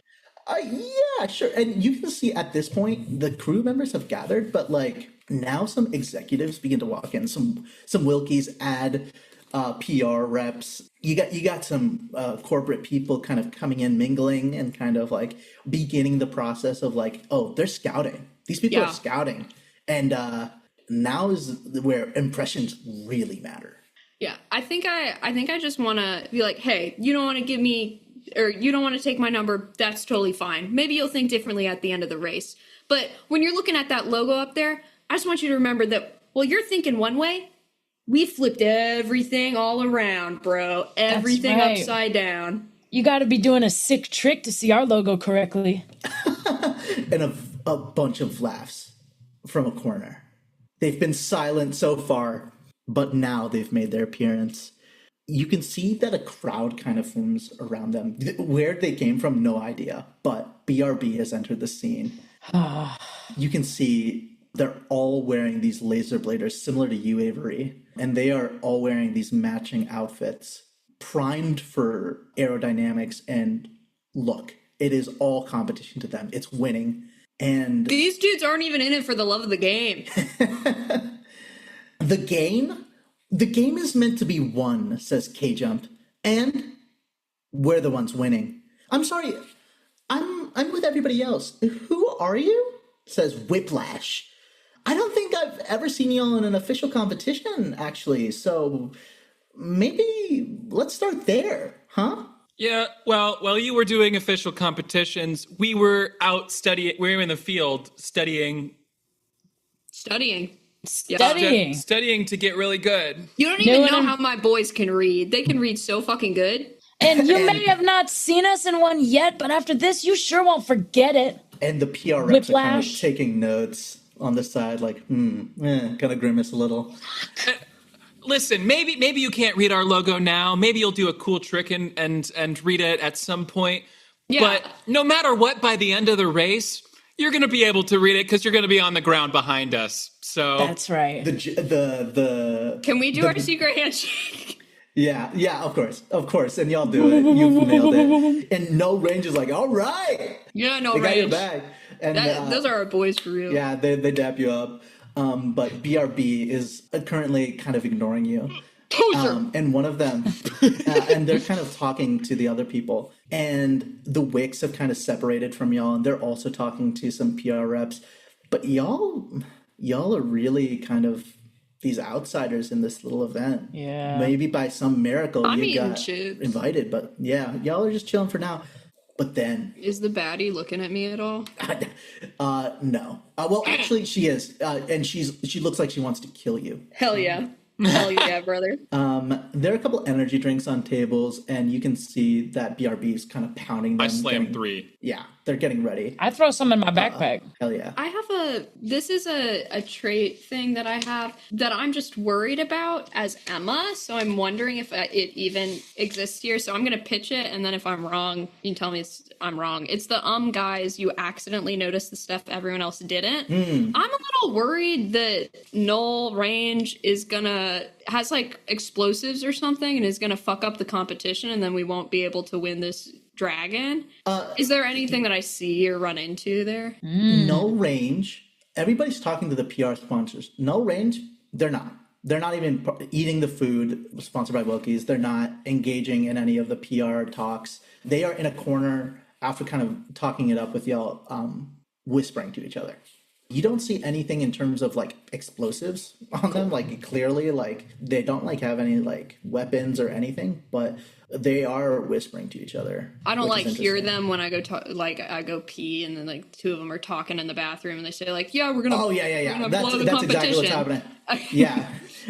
Yeah, sure. And you can see at this point the crew members have gathered, but like now some executives begin to walk in. Some Wilkies add PR reps. You got some corporate people kind of coming in, mingling, and kind of like beginning the process of like, oh, they're scouting. These people are scouting, and now is where impressions really matter. Yeah, I think I just want to be like, hey, you don't want to give me, or you don't want to take my number, that's totally fine. Maybe you'll think differently at the end of the race. But when you're looking at that logo up there, I just want you to remember that, well, you're thinking one way, we flipped everything all around, bro. Everything right. upside down. You got to be doing a sick trick to see our logo correctly. And a bunch of laughs from a corner. They've been silent so far, but now they've made their appearance. You can see that a crowd kind of forms around them. Where they came from, no idea. But BRB has entered the scene. You can see they're all wearing these laser bladers similar to you, Avery. And they are all wearing these matching outfits, primed for aerodynamics and look. It is all competition to them. It's winning. And These dudes aren't even in it for the love of the game. the game is meant to be won, says K-Jump, and we're the ones winning. I'm sorry, I'm with everybody else. Who are you? Says Whiplash. I don't think I've ever seen y'all in an official competition, actually. So maybe let's start there, huh? Yeah, well, while you were doing official competitions, we were out studying. We were in the field studying. Studying. Studying to get really good. You don't even know how my boys can read. They can read so fucking good. And you may have not seen us in one yet, but after this, you sure won't forget it. And the PR reps are kind of taking notes on the side, like, kind of grimace a little. Listen, maybe you can't read our logo now. Maybe you'll do a cool trick and read it at some point. Yeah. But no matter what, by the end of the race, you're going to be able to read it because you're going to be on the ground behind us. So that's right. Can we do our secret handshake? Yeah, of course, and y'all do it. You've nailed it. And No Range is like, all right. Yeah, No Range. They got your back. And those are our boys for real. Yeah, they dap you up. But BRB is currently kind of ignoring you. And one of them, and they're kind of talking to the other people. And the Wicks have kind of separated from y'all, and they're also talking to some PR reps. But y'all are really kind of these outsiders in this little event. Yeah. Maybe by some miracle you got chips. invited, but yeah, y'all are just chilling for now. But then... Is the baddie looking at me at all? No. Well, actually, she is. And she looks like she wants to kill you. Hell yeah. Hell yeah, brother. There are a couple energy drinks on tables, and you can see that BRB is kind of pounding them. I slammed 3. Yeah, they're getting ready. I throw some in my backpack. Hell yeah. This is a trait thing that I have that I'm just worried about as Emma, so I'm wondering if it even exists here. So I'm going to pitch it, and then if I'm wrong, you can tell me I'm wrong. It's the guys, you accidentally noticed the stuff everyone else didn't. I'm a little worried that Null Range has like explosives or something and is gonna fuck up the competition, and then we won't be able to win this dragon. Is there anything that I see or run into there? No Range. Everybody's talking to the PR sponsors. No Range, they're not. They're not even eating the food sponsored by Wilkie's. They're not engaging in any of the PR talks. They are in a corner after kind of talking it up with y'all, whispering to each other. You don't see anything in terms of like explosives on them, like clearly, like they don't like have any like weapons or anything, but they are whispering to each other. I don't like hear them when I go I go pee, and then like 2 of them are talking in the bathroom, and they say like, "Yeah, we're gonna." Oh yeah. That's exactly what's happening. Yeah,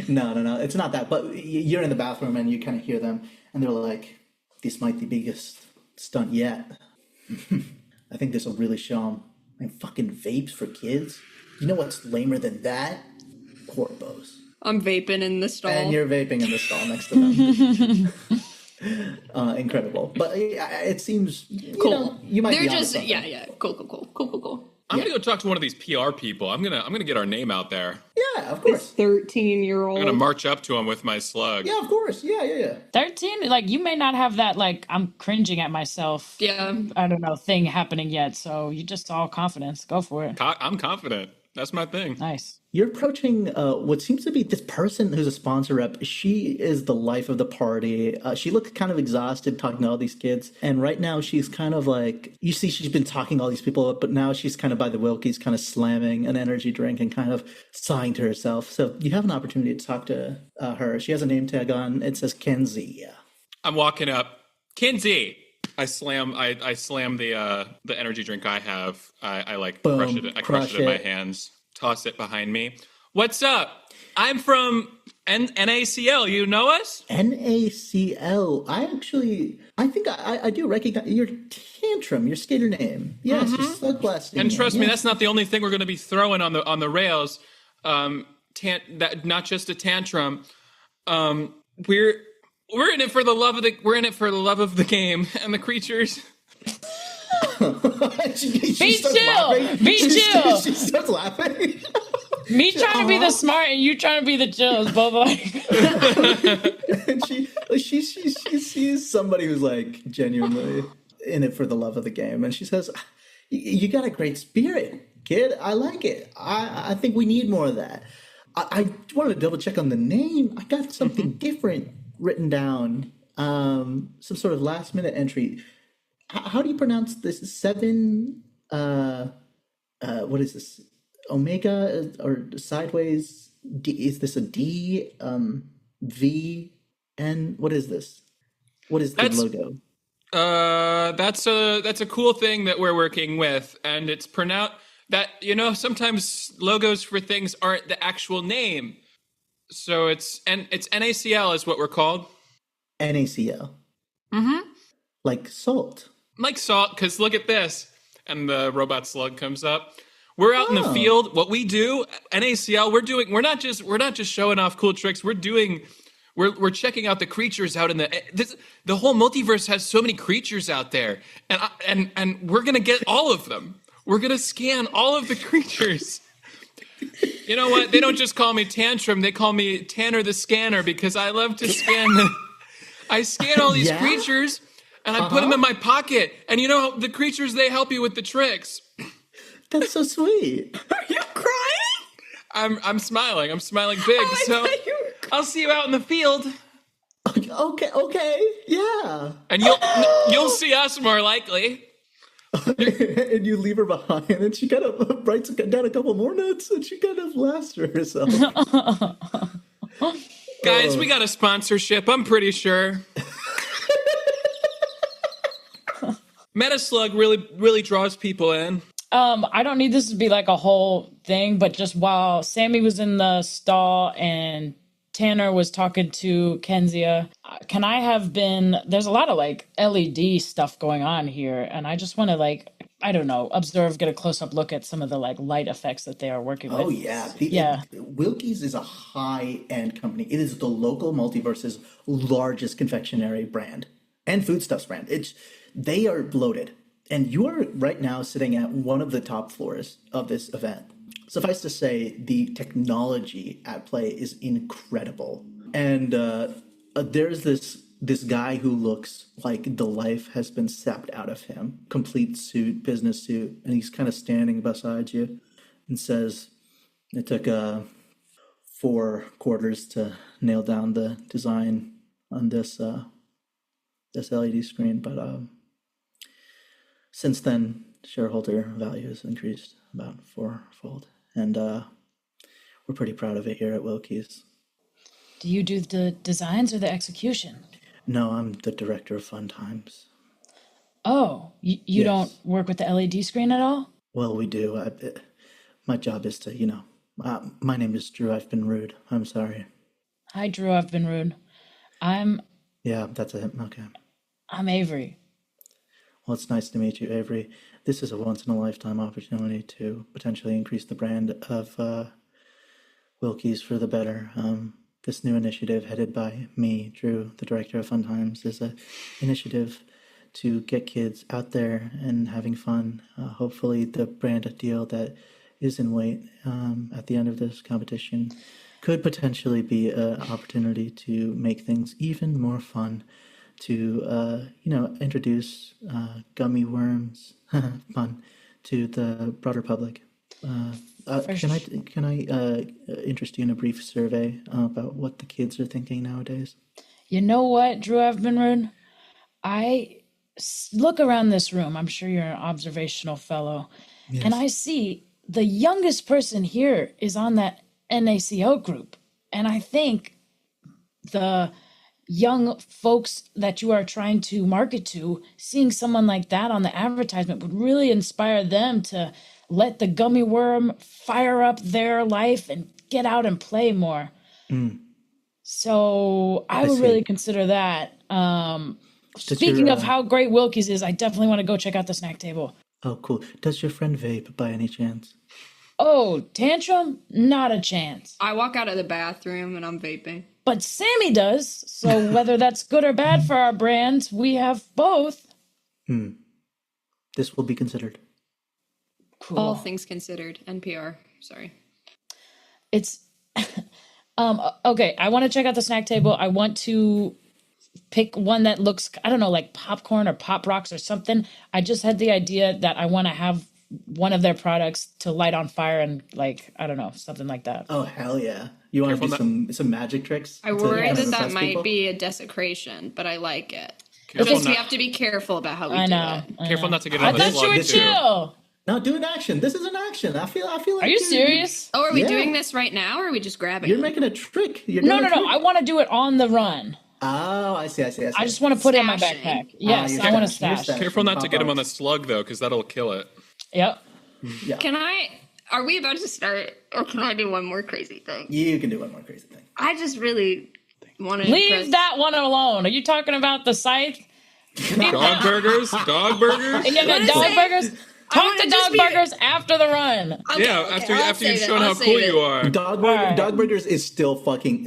no, it's not that. But you're in the bathroom and you kind of hear them, and they're like, "This might be the biggest stunt yet." I think this will really show them. I mean, fucking vapes for kids. You know what's lamer than that? Corpos. I'm vaping in the stall. And you're vaping in the stall next to them. Incredible. But it seems cool. You might They're be just onto something. yeah. Cool. I'm gonna go talk to one of these PR people. I'm gonna get our name out there. Yeah, of course. 13-year-old. I'm gonna march up to him with my slug. Yeah, of course. Yeah. 13? Like, you may not have that, like, I'm cringing at myself. Yeah. I don't know, thing happening yet. So you just all confidence. Go for it. I'm confident. That's my thing. Nice. You're approaching what seems to be this person who's a sponsor rep. She is the life of the party. She looks kind of exhausted talking to all these kids. And right now she's kind of like, you see she's been talking all these people up, but now she's kind of by the Wilkies, kind of slamming an energy drink and kind of sighing to herself. So you have an opportunity to talk to her. She has a name tag on. It says Kenzie. I'm walking up. Kenzie! I slam the energy drink I have. I like Boom, crush it. I crush it in my hands. Toss it behind me. What's up? I'm from NACL. You know us? NACL. I think I do recognize your Tantrum, your skater name. Yes, your Slugblaster. And trust me, that's not the only thing we're going to be throwing on the rails. That not just a tantrum. We're in it for the love of the game and the creatures. She starts laughing. Me trying to be the smart and you trying to be the chill is both like. And she sees somebody who's like genuinely in it for the love of the game, and she says, "You got a great spirit, kid. I like it. I think we need more of that." I wanted to double check on the name. I got something different written down. Some sort of last minute entry. How do you pronounce this? 7? What is this? Omega or sideways? Is this a D? V? N? What is this? What is the logo? That's a cool thing that we're working with, and it's pronounced that, sometimes logos for things aren't the actual name. So it's NACL is what we're called. NACL. Mm-hmm. Like salt. Like salt, because look at this. And the robot slug comes up. We're out in the field. What we do, NACL, we're not just showing off cool tricks. We're checking out the creatures out in the whole multiverse has so many creatures out there, and we're gonna get all of them. We're gonna scan all of the creatures. You know what? They don't just call me Tantrum; they call me Tanner the Scanner because I love to scan. I scan all these creatures, and I put them in my pocket. And the creatures, they help you with the tricks. That's so sweet. Are you crying? I'm smiling. I'm smiling big. So I'll see you out in the field. Okay, yeah. And you'll see us more likely. And you leave her behind, and she kind of writes down a couple more notes, and she kind of laughs to herself. Guys, we got a sponsorship, I'm pretty sure. Metaslug really draws people in. I don't need this to be like a whole thing, but just while Sammy was in the stall and Tanner was talking to Kenzia, can I have been, there's a lot of like LED stuff going on here, and I just want to observe, get a close-up look at some of the like light effects that they are working with. Oh yeah. Wilkie's is a high-end company. It is the local multiverse's largest confectionery brand and foodstuffs brand. They are loaded. And you are right now sitting at one of the top floors of this event. Suffice to say, the technology at play is incredible. And there's this guy who looks like the life has been sapped out of him. Complete suit, business suit. And he's kind of standing beside you and says, it took 4 quarters to nail down the design on this LED screen. But since then, shareholder value has increased about 4-fold. And we're pretty proud of it here at Wilkie's. Do you do the designs or the execution? No, I'm the director of Fun Times. Oh, you Yes. don't work with the LED screen at all? Well, we do. My job is to, my name is Drew. I've been rude. I'm sorry. Hi, Drew. I've been rude. Yeah, that's it. Okay. I'm Avery. Well, it's nice to meet you, Avery. This is a once-in-a-lifetime opportunity to potentially increase the brand of Wilkie's for the better. This new initiative headed by me, Drew, the director of Fun Times, is an initiative to get kids out there and having fun. Hopefully the brand deal that is in wait at the end of this competition could potentially be an opportunity to make things even more fun, to introduce gummy worms fun to the broader public. Can I interest you in a brief survey about what the kids are thinking nowadays? You know what, Drew? I've been rude. I look around this room. I'm sure you're an observational fellow. Yes. And I see the youngest person here is on that NACO group. And I think the young folks that you are trying to market to, seeing someone like that on the advertisement would really inspire them to let the gummy worm fire up their life and get out and play more. So I would really consider that. Speaking of how great Wilkie's is, I definitely want to go check out the snack table. Oh, cool. Does your friend vape by any chance? Oh, Tantrum? Not a chance. I walk out of the bathroom and I'm vaping. But Sammy does. So whether that's good or bad for our brand, we have both. This will be considered. Cool. All things considered. NPR. Sorry. It's okay. I want to check out the snack table. I want to pick one that looks, I don't know, like popcorn or pop rocks or something. I just had the idea that I want to have one of their products to light on fire and I don't know, something like that. Oh, hell yeah. You want to do some magic tricks? I worry that might be a desecration, but I like it. Because we have to be careful about how we do it. Careful not to get I on the thought you slug would too. chill. Now do an action. This is an action. I feel like. Are you serious? Oh, are we Yeah. doing this right now, or are we just grabbing You're them? making a trick. You're No, doing no, a no. trick. I want to do it on the run. Oh, I see. I just want to put it in my Stashing. backpack. Yes, you're I want to stashing, you're stash. stashing. Careful not to get him on the slug though, because that'll kill it. Yep. Yeah. Are we about to start, or can I do one more crazy thing? You can do one more crazy thing. I just really want to Leave that one alone. Are you talking about the scythe? Dog burgers? Dog burgers? And you got What is dog it? burgers? Talk wanna to just dog be- burgers after the run. Yeah, Okay, after you've I'll shown how save cool it. you are. Dog right. Burgers is still fucking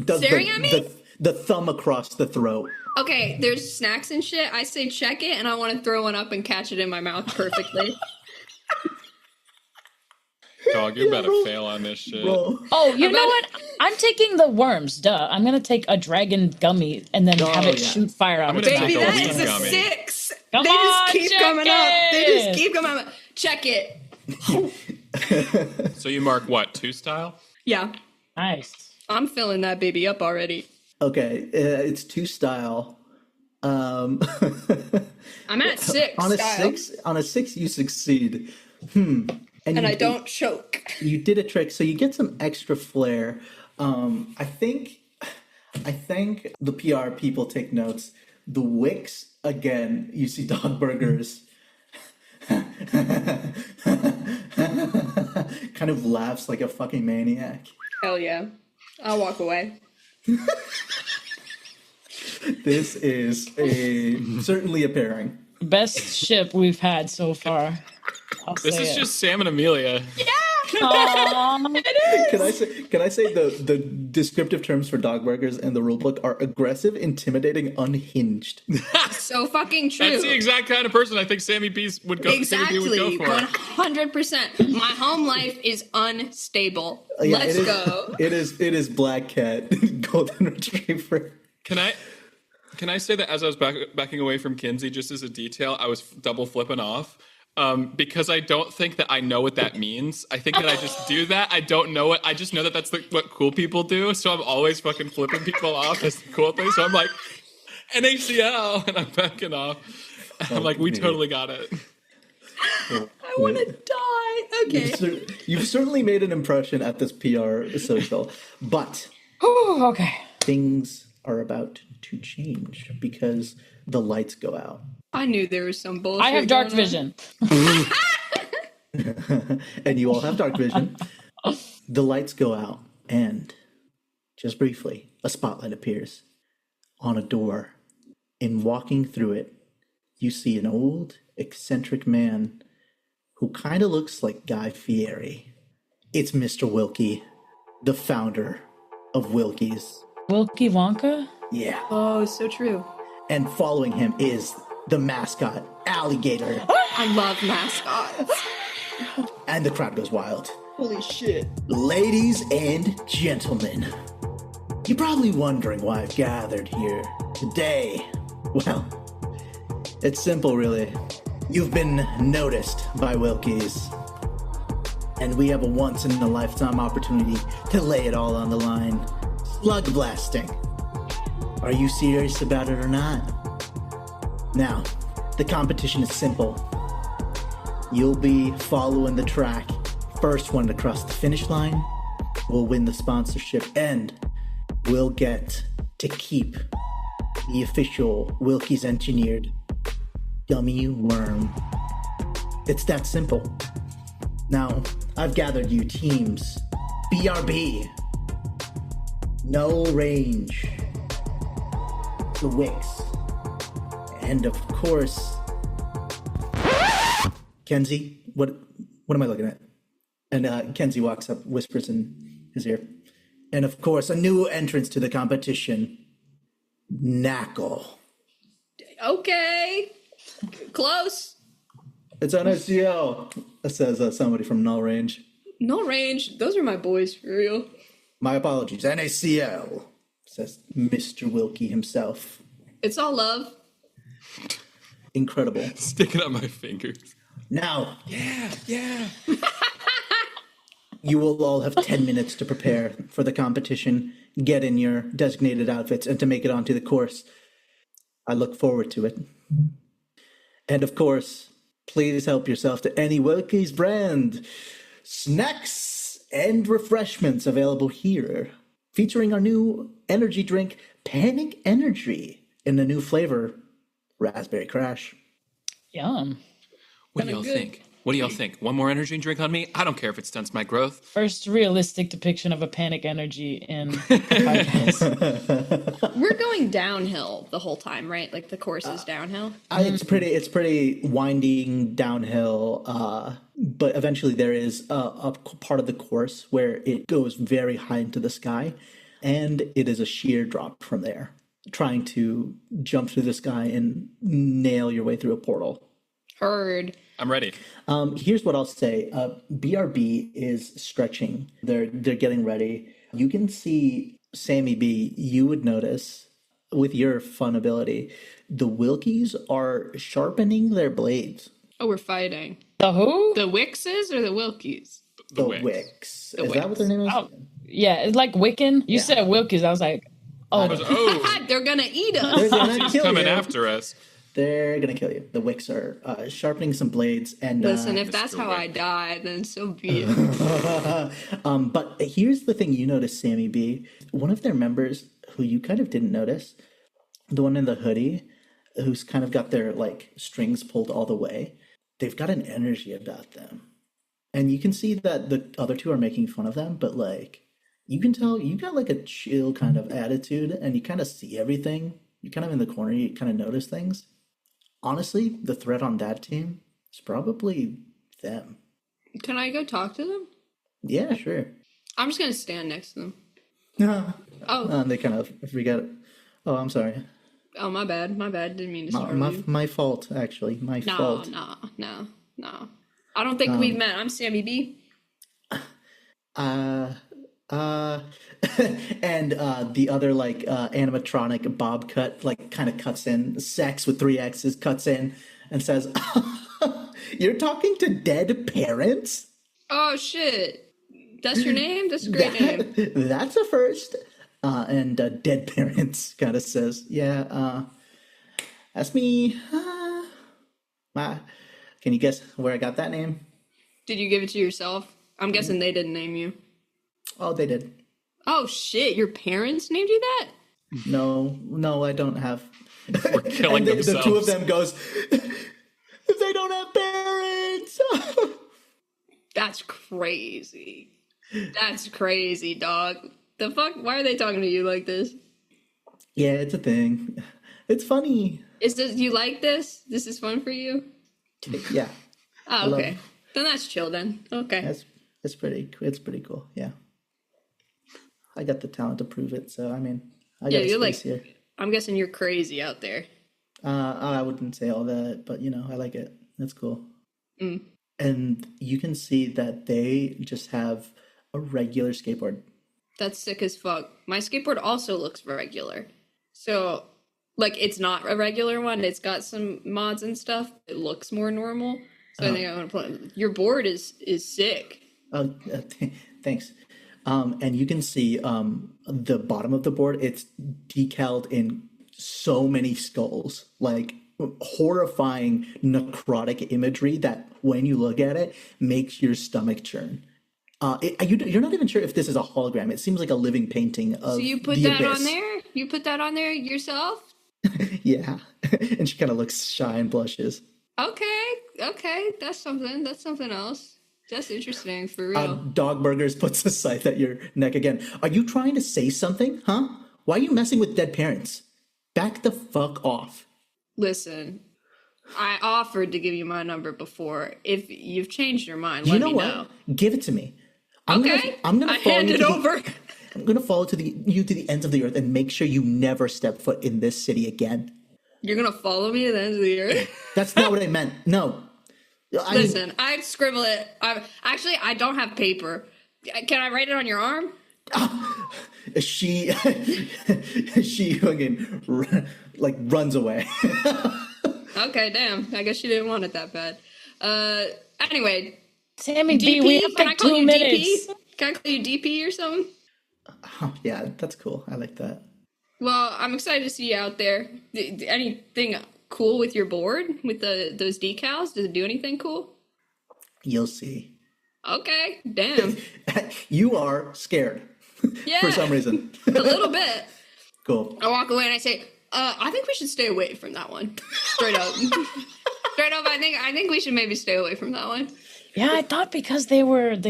does Staring at me? the thumb across the throat. Okay, there's snacks and shit. I say check it, and I want to throw one up and catch it in my mouth perfectly. Dog, you better fail on this shit. Roll. Oh, you know what? I'm taking the worms. Duh. I'm gonna take a dragon gummy and then have it yeah. shoot fire out I'm of gonna its take Baby, a mouth. that weed is a gummy. 6. Come They just on, keep check coming up. They it. just keep coming up. Check it. So you mark what, 2 style? Yeah, Nice. I'm filling that baby up already. Okay, it's 2 style. I'm at 6 On a style, 6 you succeed. and you, I don't choke. You did a trick, so you get some extra flair. I think the PR people take notes. The wicks again. You see dog burgers. Kind of laughs like a fucking maniac. Hell yeah. I'll walk away. This is certainly a pairing. Best ship we've had so far. I'll This say is it. just Sam and Amelia. Aw. Can I say the descriptive terms for dog burgers in the rulebook are aggressive, intimidating, unhinged. So fucking true. That's the exact kind of person I think Sammy B would go, Sammy B would Exactly, go for. 100%. My home life is unstable. Yeah, Let's it is- go. It is Black Cat, Golden Retriever. Can I say that as I was backing away from Kinsey, just as a detail, I was double flipping off because I don't think that I know what that means. I think that I just do that. I don't know it. I just know that that's what cool people do. So I'm always fucking flipping people off as the cool thing. So I'm like, NACL, and I'm backing off. And I'm like, we totally got it. I want to die. Okay. You've certainly made an impression at this PR social, but Whew, okay. things are about to change because the lights go out. I knew there was some bullshit. I have dark going on. vision. And you all have dark vision. The lights go out, and just briefly, a spotlight appears on a door. In walking through it, you see an old, eccentric man who kind of looks like Guy Fieri. It's Mr. Wilkie, the founder of Wilkie's. Wilkie Wonka? Yeah. Oh, so true. And following him is the mascot, Alligator. I love mascots. And the crowd goes wild. Holy shit. Ladies and gentlemen, you're probably wondering why I've gathered here today. Well, it's simple, really. You've been noticed by Wilkie's, and we have a once-in-a-lifetime opportunity to lay it all on the line. Slugblasting. Are you serious about it or not? Now, the competition is simple. You'll be following the track. First one to cross the finish line will win the sponsorship, and we'll get to keep the official Wilkie's engineered gummy worm. It's that simple. Now, I've gathered you teams. BRB. No range. The Wicks. And of course, Kenzie, what am I looking at? And Kenzie walks up, whispers in his ear. And of course, a new entrance to the competition, Knackle. Okay. Close. It's NSGL, says somebody from Null Range. No range. Those are my boys, for real. My apologies, NACL, says Mr. Wilkie himself. It's all love. Incredible. Sticking up my fingers. Now, Yeah. you will all have 10 minutes to prepare for the competition, get in your designated outfits, and to make it onto the course. I look forward to it. And of course, Please help yourself to any Wilkie's brand. Snacks and refreshments available here. Featuring our new energy drink, Panic Energy, in the new flavor, Raspberry Crash. Yum. What do y'all think? What do y'all think? One more energy drink on me? I don't care if it stunts my growth. First realistic depiction of a panic energy in Vikings. We're going downhill the whole time, right? Like the course is downhill. It's pretty winding downhill, but eventually there is a part of the course where it goes very high into the sky, and it is a sheer drop from there. Trying to jump through the sky and nail your way through a portal. Heard. I'm ready. Here's what I'll say. BRB is stretching. They're getting ready. You can see Sammy B, you would notice with your fun ability, the Wilkies are sharpening their blades. Oh, we're fighting. The who? The Wickses or the Wilkies? The Wicks. The Is that what their name is? Oh, yeah, it's like Wiccan. You said Wilkies. I was like, oh. They're gonna eat us. They're gonna She's kill coming you. after us. They're gonna kill you. The Wicks are sharpening some blades, and Listen, if that's how I die, then so be it. but here's the thing you notice, Sammy B. One of their members who you kind of didn't notice, the one in the hoodie, who's kind of got their like strings pulled all the way. They've got an energy about them, and you can see that the other two are making fun of them, but like you can tell you got like a chill kind of attitude, and you kind of see everything. You're kind of in the corner. You kind of notice things. Honestly, the threat on that team is probably them. Can I go talk to them? Yeah, sure. I'm just gonna stand next to them. Oh. They kind of forget. Oh, I'm sorry. Oh, my bad. My bad. Didn't mean to startle you. My fault, actually. My fault. No. I don't think we've met. I'm Sammy B. And the other like animatronic bob cut like kind of cuts in, sex with 3 X's cuts in and says, "You're talking to dead parents?" Oh shit, that's your name? That's a great name. That's a first. And dead parents kind of says, "Yeah, that's me." Can you guess where I got that name? Did you give it to yourself? I'm guessing they didn't name you. Oh, they did. Oh shit, your parents named you that? No, I don't have. We're killing themselves. The two of them goes, "They don't have parents." That's crazy. That's crazy, dog. The fuck? Why are they talking to you like this? Yeah, it's a thing. It's funny. You like this? This is fun for you? Yeah. Oh, okay. Then that's chill then. Okay. It's pretty cool. Yeah. I got the talent to prove it, so I mean, I got a space here. I'm guessing you're crazy out there. I wouldn't say all that, but I like it. That's cool. Mm. And you can see that they just have a regular skateboard. That's sick as fuck. My skateboard also looks regular. So, like, it's not a regular one. It's got some mods and stuff. It looks more normal. So I think I want to play. Your board is sick. Oh, thanks. And you can see the bottom of the board. It's decaled in so many skulls, like horrifying necrotic imagery that when you look at it makes your stomach churn. You're not even sure if this is a hologram. It seems like a living painting of. So you put the that abyss. on there? You put that on there yourself? Yeah. And she kind of looks shy and blushes. Okay. That's something else. That's interesting, for real. Dog Burgers puts a scythe at your neck again. Are you trying to say something, huh? Why are you messing with dead parents? Back the fuck off. Listen, I offered to give you my number before. If you've changed your mind, let me know. Give it to me. I'm gonna hand it over. I'm gonna follow you to the ends of the earth and make sure you never step foot in this city again. You're gonna follow me to the ends of the earth? That's not what I meant. No. Listen, I'd scribble it. I don't have paper. Can I write it on your arm? She fucking runs away. Okay, damn. I guess she didn't want it that bad. Anyway, Sammy DP, B, we have can I like call 2 you minutes. DP? Can I call you DP or something? Oh, yeah, that's cool. I like that. Well, I'm excited to see you out there. Anything cool with your board with those decals? Does it do anything cool? You'll see. Okay, damn. You are scared Yeah, for some reason. a little bit. Cool. I walk away and I say, I think we should stay away from that one. Straight up. Straight up, I think we should maybe stay away from that one. Yeah, I thought because they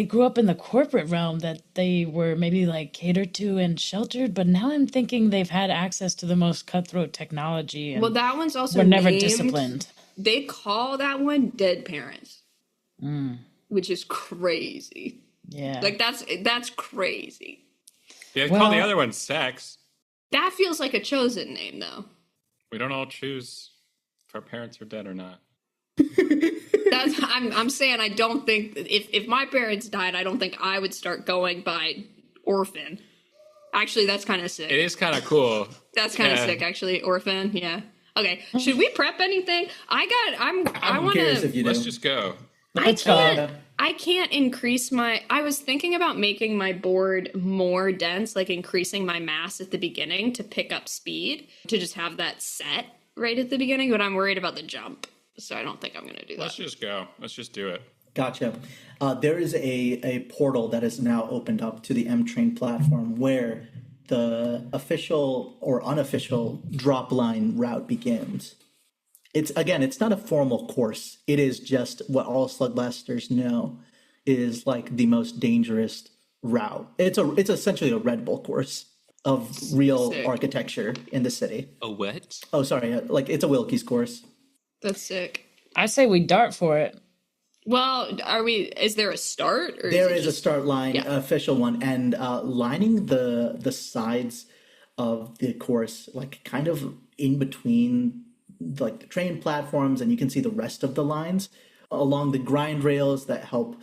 grew up in the corporate realm that they were maybe like catered to and sheltered, but now I'm thinking they've had access to the most cutthroat technology and Well, that one's also were never named- disciplined. They call that one dead parents. Which is crazy. Yeah. Like that's crazy. Yeah, call the other one sex. That feels like a chosen name though. We don't all choose if our parents are dead or not. I'm saying I don't think if my parents died, I don't think I would start going by orphan. Actually, that's kind of sick. It is kind of cool. That's kind of sick, actually. Orphan, yeah. Okay, should we prep anything? I want curious if to. you do. Let's just go. I can't increase my. I was thinking about making my board more dense, like increasing my mass at the beginning to pick up speed, to just have that set right at the beginning. But I'm worried about the jump, so I don't think I'm going to do that. Let's just go. Let's just do it. Gotcha. There is a portal that is now opened up to the M-Train platform where the official or unofficial drop line route begins. It's not a formal course. It is just what all Slugblasters know is like the most dangerous route. It's essentially a Red Bull course of real architecture in the city. A what? Oh, sorry. Like it's a Wilkie's course. That's sick. I say we dart for it. Well, is there a start? Or There is is a start line, official one, and lining the sides of the course, like kind of in between like the train platforms, and you can see the rest of the lines along the grind rails that help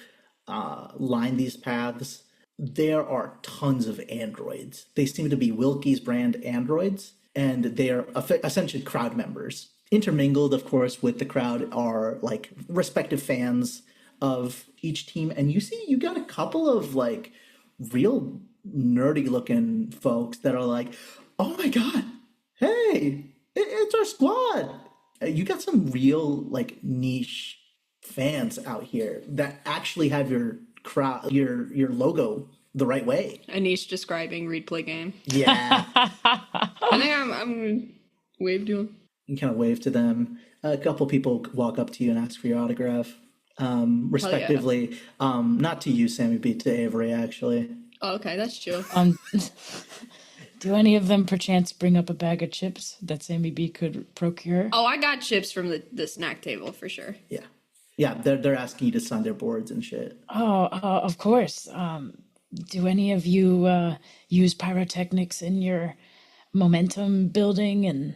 line these paths. There are tons of androids. They seem to be Wilkie's brand androids, and they are essentially crowd members. Intermingled, of course, with the crowd are like respective fans of each team. And you got a couple of like real nerdy looking folks that are like, oh my God, hey, it's our squad. You got some real like niche fans out here that actually have your crowd, your logo the right way. Anish describing read play game. Yeah. I think I'm wave to him. You kind of wave to them. A couple people walk up to you and ask for your autograph, respectively. Not to you, Sammy B, to Avery, actually. Oh, okay, that's chill. Do any of them perchance bring up a bag of chips that Sammy B could procure? Oh, I got chips from the snack table for sure. Yeah. Yeah, they're asking you to sign their boards and shit. Of course. Do any of you use pyrotechnics in your momentum building and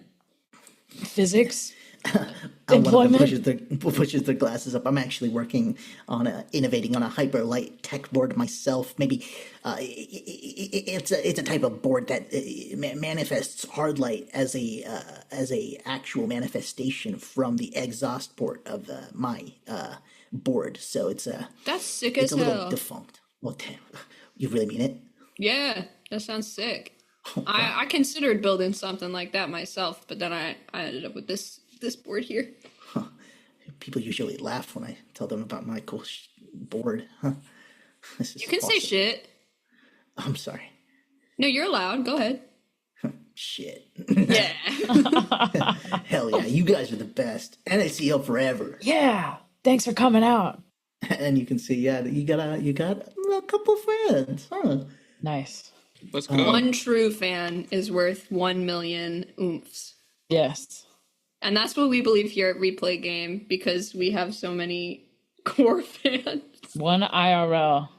physics employment? One of them pushes their glasses up. I'm actually working on innovating on a hyper light tech board myself. Maybe it's a type of board that manifests hard light as a actual manifestation from the exhaust port of my board. So that's sick it's as a little hell. defunct. Well, you really mean it? Yeah, that sounds sick. I considered building something like that myself, but then I ended up with this board here. Huh. People usually laugh when I tell them about my cool board. Huh. This is You can awesome. say shit. I'm sorry. No, you're allowed. Go ahead. Shit. Yeah. Hell yeah, you guys are the best. NACO forever. Yeah. Thanks for coming out. And you can see, yeah, that you got a couple friends, huh? Nice. Let's go. One true fan is worth 1 million oomphs. Yes. And that's what we believe here at Replay Game because we have so many core fans. One IRL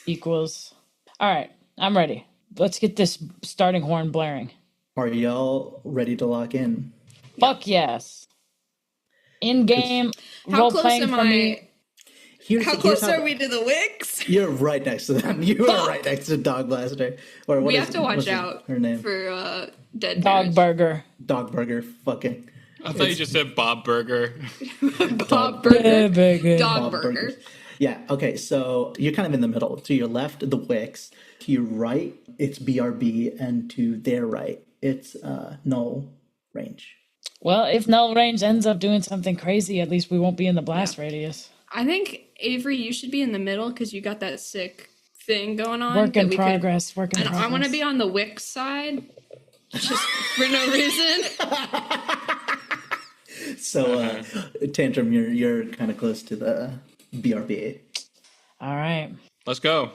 equals. All right, I'm ready. Let's get this starting horn blaring. Are y'all ready to lock in? Fuck yes. In game How role close playing am for me. How close are we to the Wicks? You're right next to them. You are right next to Dogblaster. Or what We is- have to watch what's out her name? for dead Dog parents. burger. Dogburger. Fucking. I thought you just said Bob Burger. Bob Burger. Burger. Dog Bob Burger. Burgers. Yeah, okay, so you're kind of in the middle. To your left, the Wicks. To your right, it's BRB. And to their right, it's Null Range. Well, if null range ends up doing something crazy, at least we won't be in the blast radius. I think, Avery, you should be in the middle because you got that sick thing going on. Work in that we progress. Could, Work in and progress. I want to be on the Wix side, just for no reason. So, Tantrum, you're kind of close to the BRB. All right. Let's go.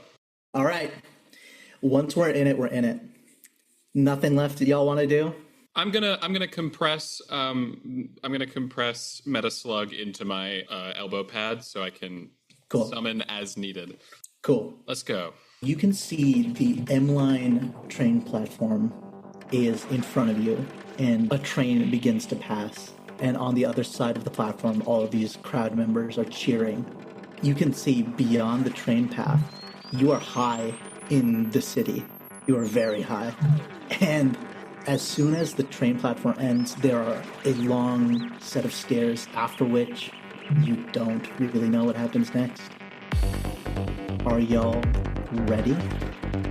All right. Once we're in it, we're in it. Nothing left that y'all want to do? I'm gonna compress Metaslug into my elbow pad so I can summon as needed. Cool. Let's go. You can see the M-Line train platform is in front of you, and a train begins to pass. And on the other side of the platform, all of these crowd members are cheering. You can see beyond the train path. You are high in the city. You are very high. And as soon as the train platform ends, there are a long set of stairs, after which you don't really know what happens next. Are y'all ready?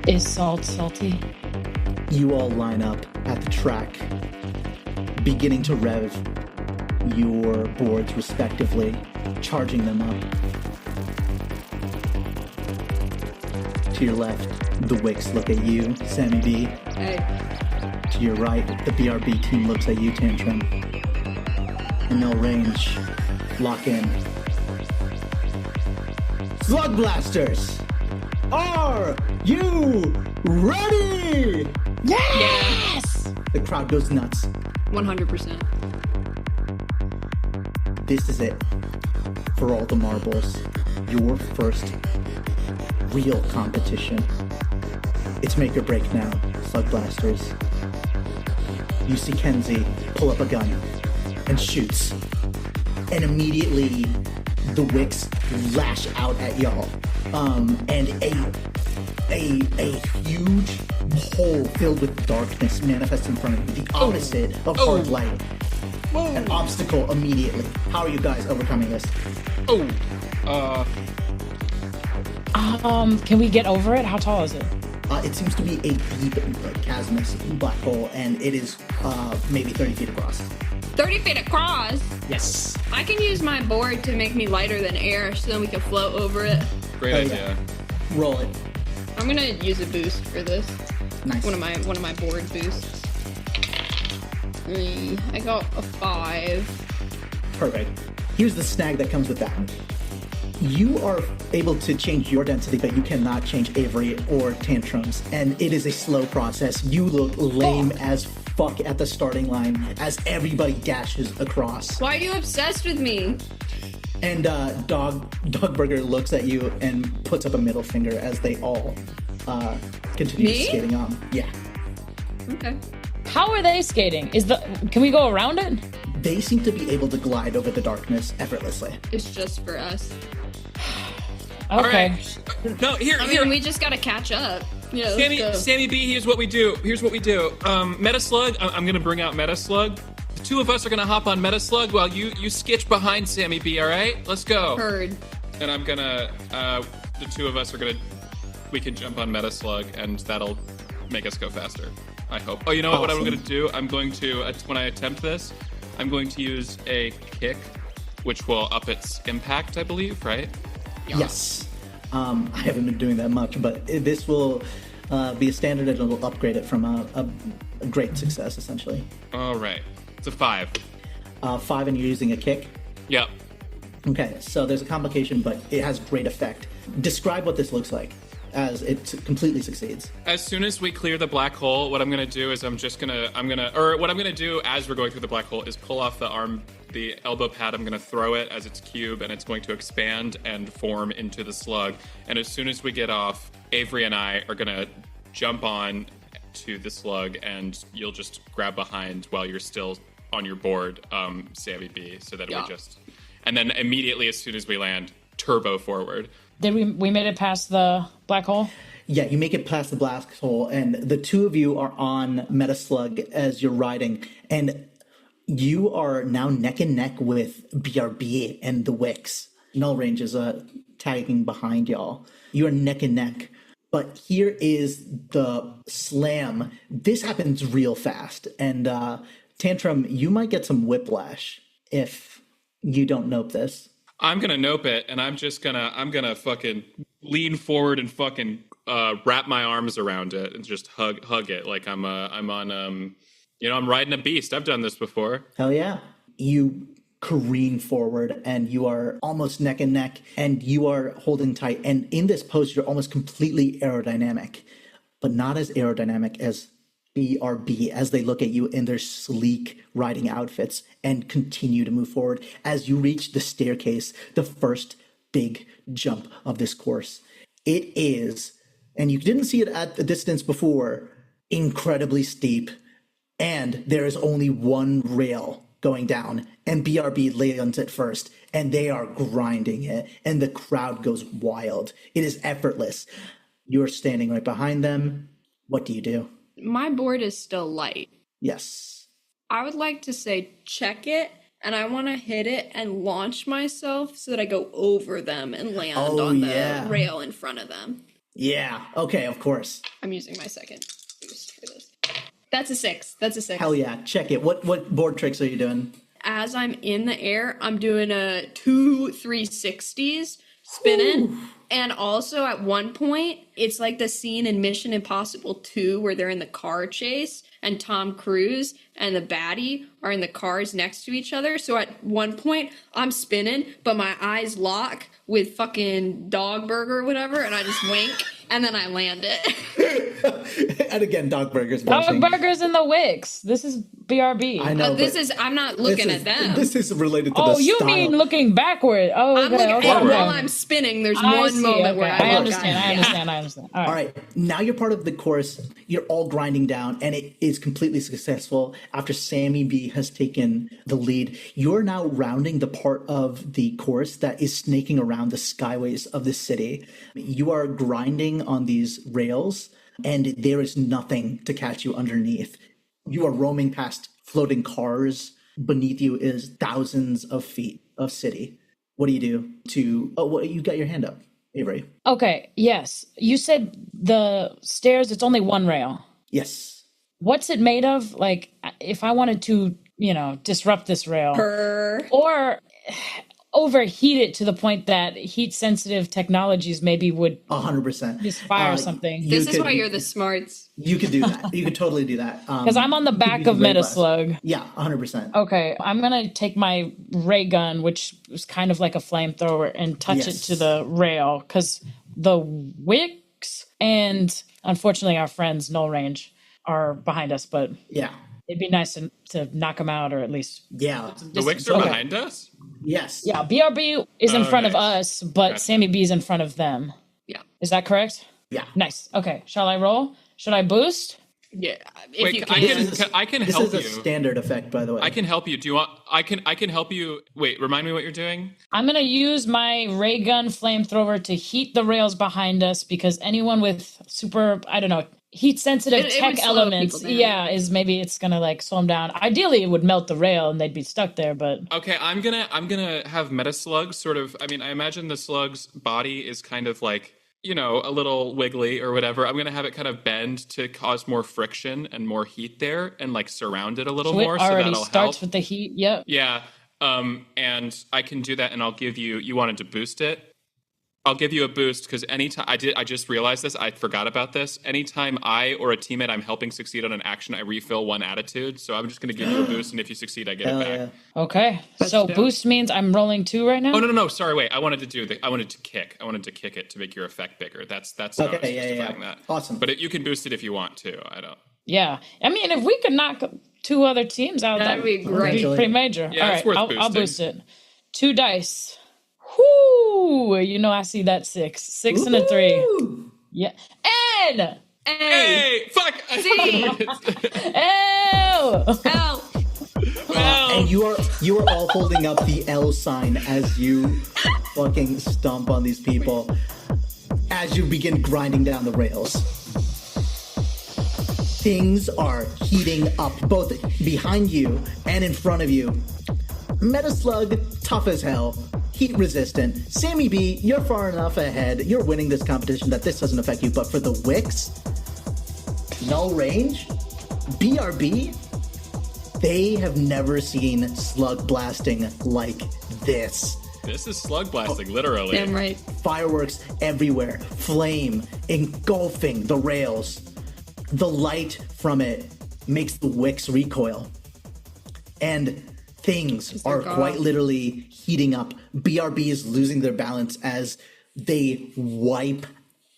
Is salt salty? You all line up at the track, beginning to rev your boards respectively, charging them up. To your left, the Wicks look at you, Sammy B. Hey. To your right, the BRB team looks at you, Tantrum. And no range. Lock in. Slugblasters! Are you ready? Yes! The crowd goes nuts. 100%. This is it. For all the marbles. Your first real competition. It's make or break now, Slugblasters. You see Kenzie pull up a gun and shoots. And immediately the Wicks lash out at y'all. And a huge hole filled with darkness manifests in front of you. The opposite of hard light. An obstacle immediately. How are you guys overcoming this? Can we get over it? How tall is it? It seems to be a deep, chasmous black hole, and it is maybe 30 feet across. 30 feet across? Yes. I can use my board to make me lighter than air so then we can float over it. Great idea. Roll it. I'm gonna use a boost for this. Nice. One of my board boosts. I got a 5. Perfect. Here's the snag that comes with that. You are able to change your density, but you cannot change Avery or Tantrum's, and it is a slow process. You look lame as fuck at the starting line as everybody dashes across. Why are you obsessed with me? And Dogburger looks at you and puts up a middle finger as they all continue Me? skating on. Yeah. Okay. How are they skating? Can we go around it? They seem to be able to glide over the darkness effortlessly. It's just for us. Okay. All right. No, here. We just gotta catch up. Yeah, Sammy B, here's what we do. Metaslug, I'm gonna bring out Metaslug. The two of us are gonna hop on Metaslug while you skitch behind Sammy B, all right? Let's go. Heard. And I'm gonna, the two of us we can jump on Metaslug and that'll make us go faster. I hope. Oh, you know what I'm gonna do? I'm going to, when I attempt this, I'm going to use a kick, which will up its impact, I believe, right? Yes. I haven't been doing that much, but this will be a standard and it'll upgrade it from a great success, essentially. All right. It's a 5. 5 and you're using a kick? Yep. Okay, so there's a complication, but it has great effect. Describe what this looks like as it completely succeeds. As soon as we clear the black hole, what I'm going to do is what I'm going to do as we're going through the black hole is pull off the elbow pad. I'm going to throw it as its cube, and it's going to expand and form into the slug. And as soon as we get off, Avery and I are going to jump on to the slug, and you'll just grab behind while you're still on your board, Sammy B, so that and then immediately as soon as we land, turbo forward. Did we made it past the black hole? Yeah, you make it past the black hole, and the two of you are on Metaslug as you're riding, and you are now neck and neck with BRB and the Wicks. Null Range is tagging behind y'all. You are neck and neck. But here is the slam. This happens real fast, and Tantrum, you might get some whiplash if you don't nope this. I'm gonna nope it, and I'm gonna fucking lean forward and fucking wrap my arms around it and just hug it like I'm on I'm riding a beast. I've done this before. Hell yeah. You careen forward and you are almost neck and neck and you are holding tight. And in this pose, you're almost completely aerodynamic, but not as aerodynamic as BRB as they look at you in their sleek riding outfits and continue to move forward as you reach the staircase, the first big jump of this course. It is, and you didn't see it at the distance before, incredibly steep, and there is only one rail going down, and BRB lands it first, and they are grinding it, and the crowd goes wild. It is effortless. You're standing right behind them. What do you do? My board is still light. Yes. I would like to say check it, and I want to hit it and launch myself so that I go over them and land on the rail in front of them. Yeah. Okay, of course. I'm using my second boost for this. That's a 6. That's a 6. Hell yeah. Check it. What board tricks are you doing? As I'm in the air, I'm doing a 2 360s spinning. Ooh. And also at one point, it's like the scene in Mission Impossible 2 where they're in the car chase and Tom Cruise and the baddie are in the cars next to each other. So at one point, I'm spinning, but my eyes lock with fucking dog burger or whatever, and I just wink, and then I land it. And again, dog burgers. Dog burgers in the Wicks. This is BRB. I know. I'm not looking at them. This is related to the style. Oh, you style. mean looking backward. Oh, okay, I'm looking okay. while I'm spinning. There's one moment where I understand. All right. Now you're part of the course. You're all grinding down, and it is completely successful after Sammy B has taken the lead. You're now rounding the part of the course that is snaking around the skyways of the city. You are grinding on these rails, and there is nothing to catch you underneath. You are roaming past floating cars. Beneath you is thousands of feet of city. What do you do to... Oh, well, you got your hand up, Avery. Okay, yes. You said the stairs, it's only one rail. Yes. What's it made of? Like, if I wanted to, disrupt this rail. Or overheat it to the point that heat-sensitive technologies maybe would 100% just fire something. This is why you're the smarts. You could do that. You could totally do that. Because I'm on the back of Metaslug. Yeah, 100%. Okay, I'm going to take my ray gun, which is kind of like a flamethrower, and touch it to the rail. Because the Wicks and, unfortunately, our friends, Null Range, are behind us. But yeah, it'd be nice to knock them out, or at least... Yeah. The Wicks are behind us? Yes. Yeah, BRB is in front of us, but Sammy B is in front of them. Yeah. Is that correct? Yeah. Nice. Okay, shall I roll? Should I boost? Yeah. Wait, I can help you. This is a standard effect, by the way. I can help you. Do you want... I can help you... Wait, remind me what you're doing? I'm going to use my ray gun flamethrower to heat the rails behind us, because anyone with super, heat-sensitive tech elements, it's gonna slow them down. Ideally, it would melt the rail and they'd be stuck there. But okay, I'm gonna have Metaslug sort of. I mean, I imagine the slug's body is kind of like a little wiggly or whatever. I'm gonna have it kind of bend to cause more friction and more heat there, and surround it a little more. So that'll starts help. with the heat. Yep. Yeah. And I can do that, and I'll give you. You wanted to boost it. I'll give you a boost because anytime I just realized this, I forgot about this. Anytime I or a teammate I'm helping succeed on an action, I refill 1 attitude. So I'm just going to give you a boost, and if you succeed, I get it back. Yeah. Okay. So boost means I'm rolling 2 right now? Oh, no. Sorry, wait. I wanted to kick. I wanted to kick it to make your effect bigger. That's how I was justifying that. Awesome. But you can boost it if you want to. I don't. Yeah. I mean, if we could knock 2 other teams out, that'd be great. Pretty major. Yeah, all it's worth right, boosting. I'll boost it. 2 dice. Whoo! I see that 6. 6 and a 3. Yeah. And hey, fuck! L. And you are all holding up the L sign as you fucking stomp on these people as you begin grinding down the rails. Things are heating up both behind you and in front of you. Metaslug, tough as hell. Heat resistant. Sammy B, you're far enough ahead. You're winning this competition that this doesn't affect you. But for the Wicks, Null Range, BRB, They have never seen slug blasting like this. This is slug blasting, literally. Damn right. Fireworks everywhere, flame engulfing the rails. The light from it makes the wicks recoil. And things are quite literally heating up. BRB is losing their balance as they wipe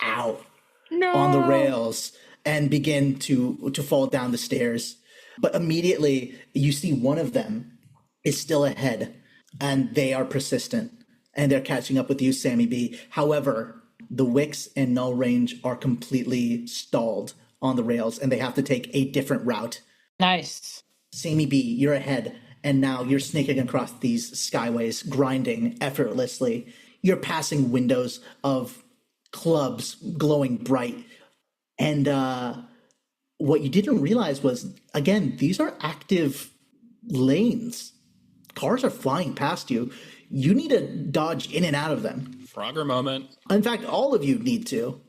out on the rails and begin to fall down the stairs. But immediately you see one of them is still ahead, and they are persistent, and they're catching up with you, Sammy B. However, the Wicks and Null Range are completely stalled on the rails, and they have to take a different route. Nice. Sammy B, you're ahead, and now you're snaking across these skyways, grinding effortlessly. You're passing windows of clubs glowing bright, and what you didn't realize was, again, these are active lanes. Cars are flying past you. You need to dodge in and out of them. Frogger moment. In fact, all of you need to.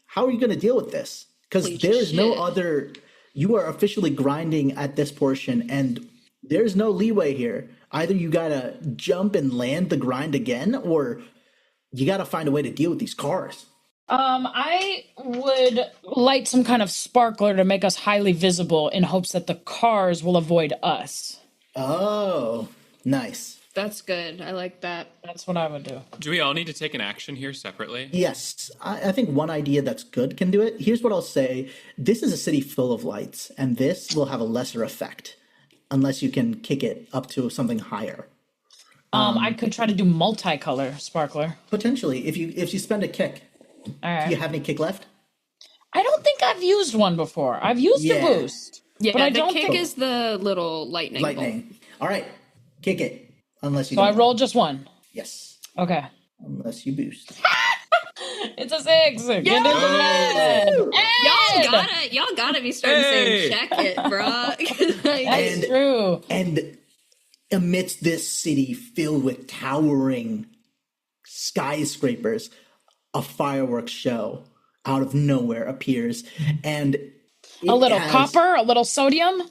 How are you going to deal with this? Because there's no other... You are officially grinding at this portion, and there's no leeway here. Either you got to jump and land the grind again, or you got to find a way to deal with these cars. I would light some kind of sparkler to make us highly visible in hopes that the cars will avoid us. Oh, nice. That's good. I like that. That's what I would do. Do we all need to take an action here separately? Yes, I think one idea that's good can do it. Here's what I'll say. This is a city full of lights, and this will have a lesser effect unless you can kick it up to something higher. I could try to do multicolor sparkler. Potentially, if you spend a kick. All right. Do you have any kick left? I don't think I've used one before. I've used a boost. Yeah, but I the don't kick think... is the little lightning bolt. All right, kick it. Unless you. So I roll just one. Yes. Okay. Unless you boost. It's a 6. Get into the red. Y'all gotta be starting saying check it, bro. That's true. And amidst this city filled with towering skyscrapers, a fireworks show out of nowhere appears, and a little copper, a little sodium,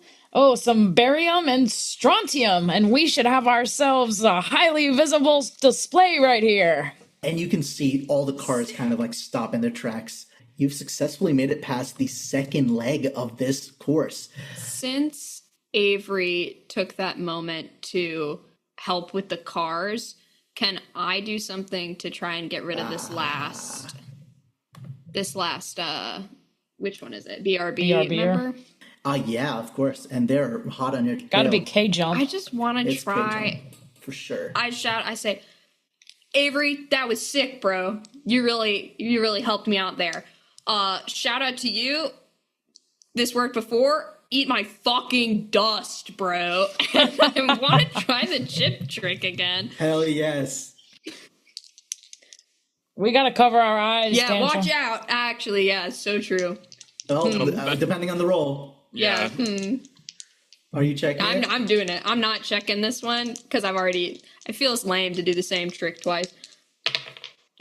some barium and strontium, and we should have ourselves a highly visible display right here. And you can see all the cars kind of like stop in their tracks. You've successfully made it past the second leg of this course. Since Avery took that moment to help with the cars, can I do something to try and get rid of this last, which one is it? BRB, remember? Yeah, of course. And they're hot on your tail. Gotta be K-jump. I just want to try. K-jump, for sure. I say, Avery, that was sick, bro. You really helped me out there. Shout out to you. This worked before. Eat my fucking dust, bro. And I want to try the chip trick again. Hell yes. We gotta cover our eyes. Yeah, Tantrum. watch out. Actually, yeah, it's so true. Oh, depending on the roll. Yeah. Are you checking it? I'm doing it. I'm not checking this one because I feel it's lame to do the same trick twice.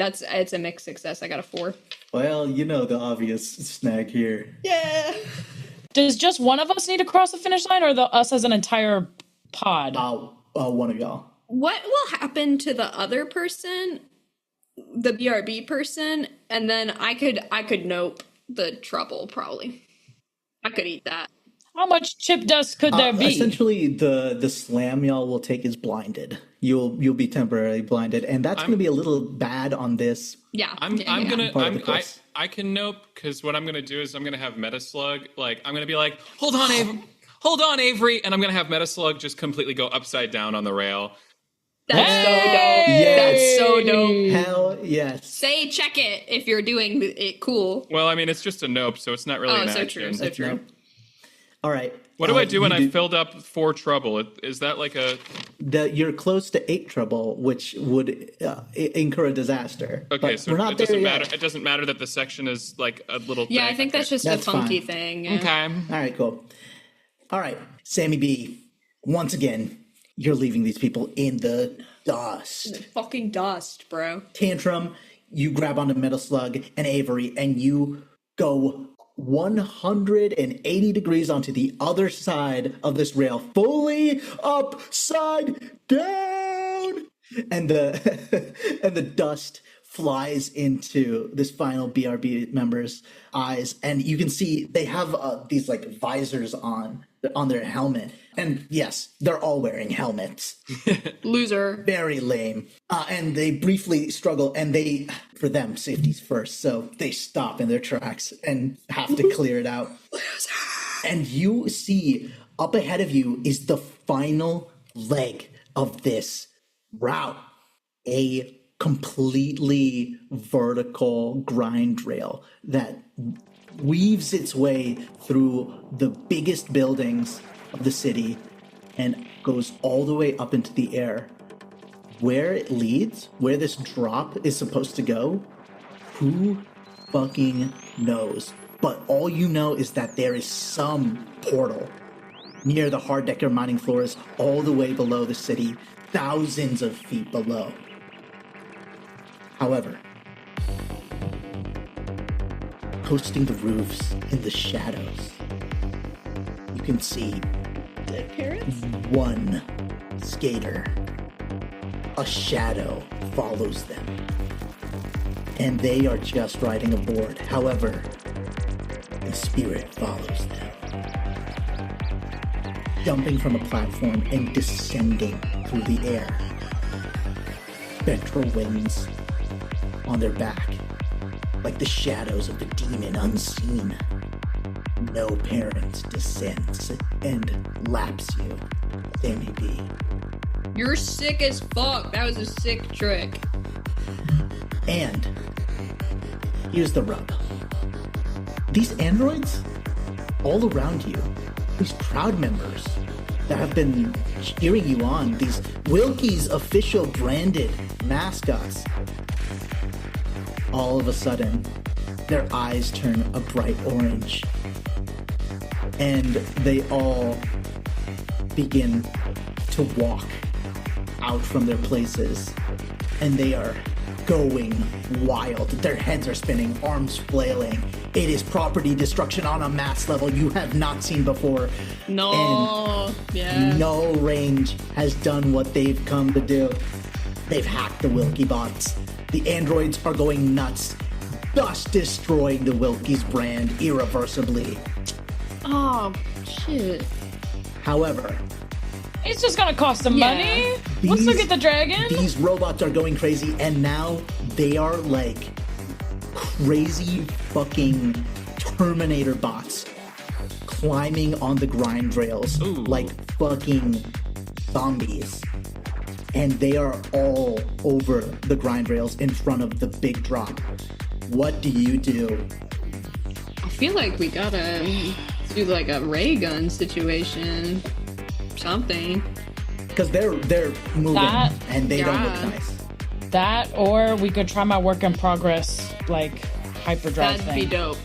It's a mixed success. I got a 4. Well, you know the obvious snag here. Yeah. Does just one of us need to cross the finish line, or us as an entire pod? One of y'all. What will happen to the other person, the BRB person, and then I could nope the trouble probably. I could eat that. How much chip dust could there be? Essentially, the slam y'all will take is blinded. You'll be temporarily blinded, and that's going to be a little bad on this. Yeah, I can nope, because what I'm gonna do is I'm gonna have Metaslug, I'm gonna be like, hold on, Avery, and I'm gonna have Metaslug just completely go upside down on the rail. That's so dope. Yes. That's so dope. Hell yes. Say check it if you're doing it cool. Well, I mean, it's just a nope, so it's not really an action. So true. All right. What do I do when I filled up 4 trouble? Is that like a... You're close to 8 trouble, which would incur a disaster. Okay, but so we're not it doesn't there matter. yet. It doesn't matter that the section is like a little Yeah, thing. I think that's just That's a funky fine. thing. Yeah. Okay. All right, cool. All right, Sammy B, once again, you're leaving these people in the dust. Fucking dust, bro. Tantrum, you grab onto Metal Slug and Avery, and you go 180 degrees onto the other side of this rail, fully upside down. And the and the dust flies into this final BRB member's eyes, and you can see they have these like visors on their helmet. And yes, they're all wearing helmets. Loser. Very lame. And they briefly struggle, and for them, safety's first, so they stop in their tracks and have to clear it out. And you see up ahead of you is the final leg of this route, a completely vertical grind rail that weaves its way through the biggest buildings of the city and goes all the way up into the air. Where it leads, where this drop is supposed to go, who fucking knows? But all you know is that there is some portal near the Harddecker mining floors all the way below the city, thousands of feet below. However, coasting the roofs in the shadows, you can see Dead parents? one skater. A shadow follows them, and they are just riding aboard. However, the spirit follows them, jumping from a platform and descending through the air. Spectral wings on their back, like the shadows of the demon unseen. No parent descends and laps you. They may be. You're sick as fuck. That was a sick trick. And here's the rub. These androids all around you, these crowd members that have been cheering you on, these Wilkie's official branded mascots, all of a sudden, their eyes turn a bright orange. And they all begin to walk out from their places. And they are going wild. Their heads are spinning, arms flailing. It is property destruction on a mass level you have not seen before. No. And no range has done what they've come to do. They've hacked the Wilkie bots. The androids are going nuts, thus destroying the Wilkie's brand irreversibly. Oh, shit. However, It's just gonna cost them money. Let's look at the dragon. These robots are going crazy, and now they are like crazy fucking Terminator bots climbing on the grind rails like fucking zombies. And they are all over the grind rails in front of the big drop. What do you do? I feel like we gotta do like a ray gun situation. Something. Because they're moving and they don't look nice. That, or we could try my work in progress, like hyperdrive thing. That'd be dope.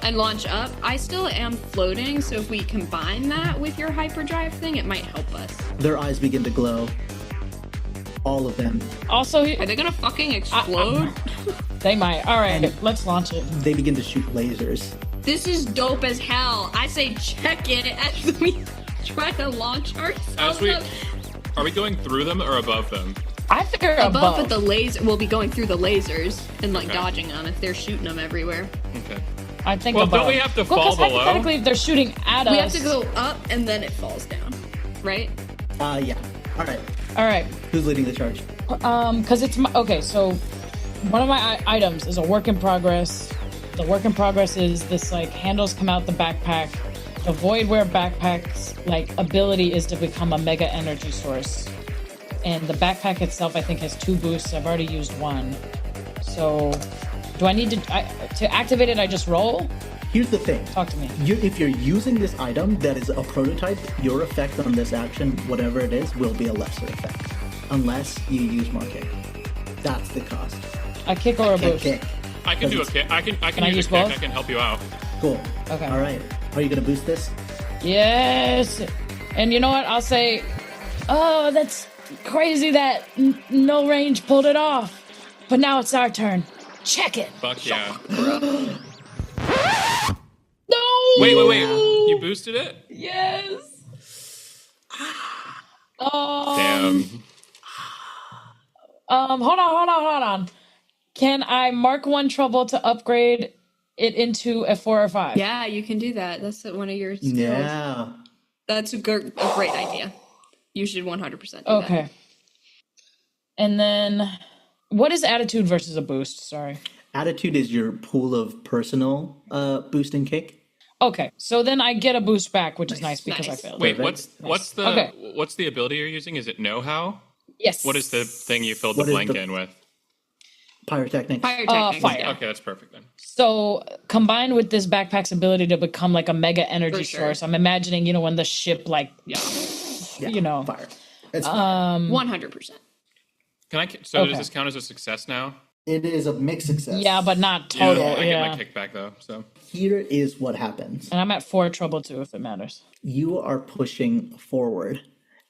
And launch up. I still am floating, so if we combine that with your hyperdrive thing, it might help us. Their eyes begin to glow. All of them. Also, are they gonna fucking explode? They might. All right, let's launch it. They begin to shoot lasers. This is dope as hell. I say check it as we try to launch ourselves. Are we going through them or above them? I figure above. But the laser, we'll be going through the lasers and like dodging them if they're shooting them everywhere. Okay. I think. Well, above. don't we have to fall below? Hypothetically, if they're shooting at us, we have to go up and then it falls down, right? Yeah. All right. All right. Who's leading the charge? Because it's my, okay. So one of my items is a work in progress. The work in progress is this like handles come out the backpack. The Voidware backpack's like ability is to become a mega energy source, and the backpack itself I think has 2 boosts. I've already used 1. So do I need to activate it? I just roll. Here's the thing. Talk to me. If you're using this item that is a prototype, your effect on this action, whatever it is, will be a lesser effect. Unless you use more kick. That's the cost. A kick or a boost? Kick. I can do a kick. I can use a kick. I can help you out. Cool. Okay. All right. Are you going to boost this? Yes. And you know what? I'll say, oh, that's crazy that no range pulled it off. But now it's our turn. Check it. Fuck yeah. Wait. You boosted it? Yes. Damn. Hold on. Can I mark one trouble to upgrade it into a 4 or 5? Yeah, you can do that. That's one of your skills. Yeah. That's a great idea. You should 100% do that. Okay. And then, what is attitude versus a boost? Sorry. Attitude is your pool of personal boost and kick. Okay, so then I get a boost back, which is nice because I failed. Wait, Perfect. what's the ability you're using? Is it know-how? Yes. What is the thing you filled What the is blank the- in with? Pyrotechnics. Pyrotechnics. Fire. Yeah. Okay, that's perfect then. So combined with this backpack's ability to become like a mega energy For sure. source, I'm imagining, when the ship Yeah, fire. It's fire. 100%. So Okay. does this count as a success now? It is a mixed success. yeah, but not total. I Yeah. get my kickback though. So Here is what happens. And I'm at 4 trouble too, if it matters. You are pushing forward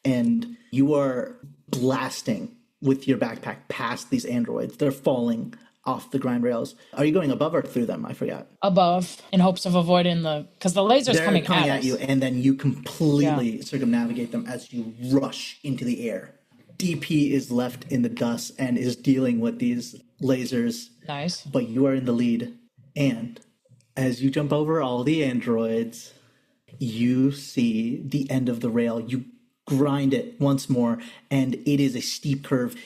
and you are blasting with your backpack past these androids. They're falling off the grind rails. Are you going above or through them? I forgot. Above, in hopes of avoiding because the laser's They're coming at at us. you, and then you completely circumnavigate them as you rush into the air. DP is left in the dust and is dealing with these lasers, Nice. but you are in the lead. And as you jump over all the androids, you see the end of the rail. You grind it once more, and it is a steep curve.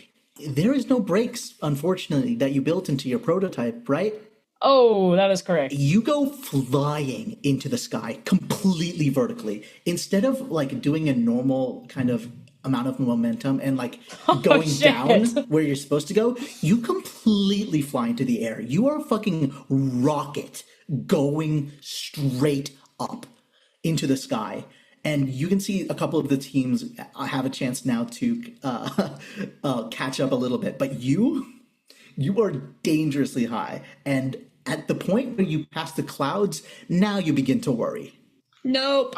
There is no brakes, unfortunately, that you built into your prototype, right? Oh, that is correct. You go flying into the sky completely vertically. Instead of like doing a normal kind of amount of momentum and like going shit. down where you're supposed to go, you completely fly into the air. You are a fucking rocket going straight up into the sky. And you can see a couple of the teams have a chance now to catch up a little bit. But you are dangerously high. And at the point where you pass the clouds, now you begin to worry. Nope.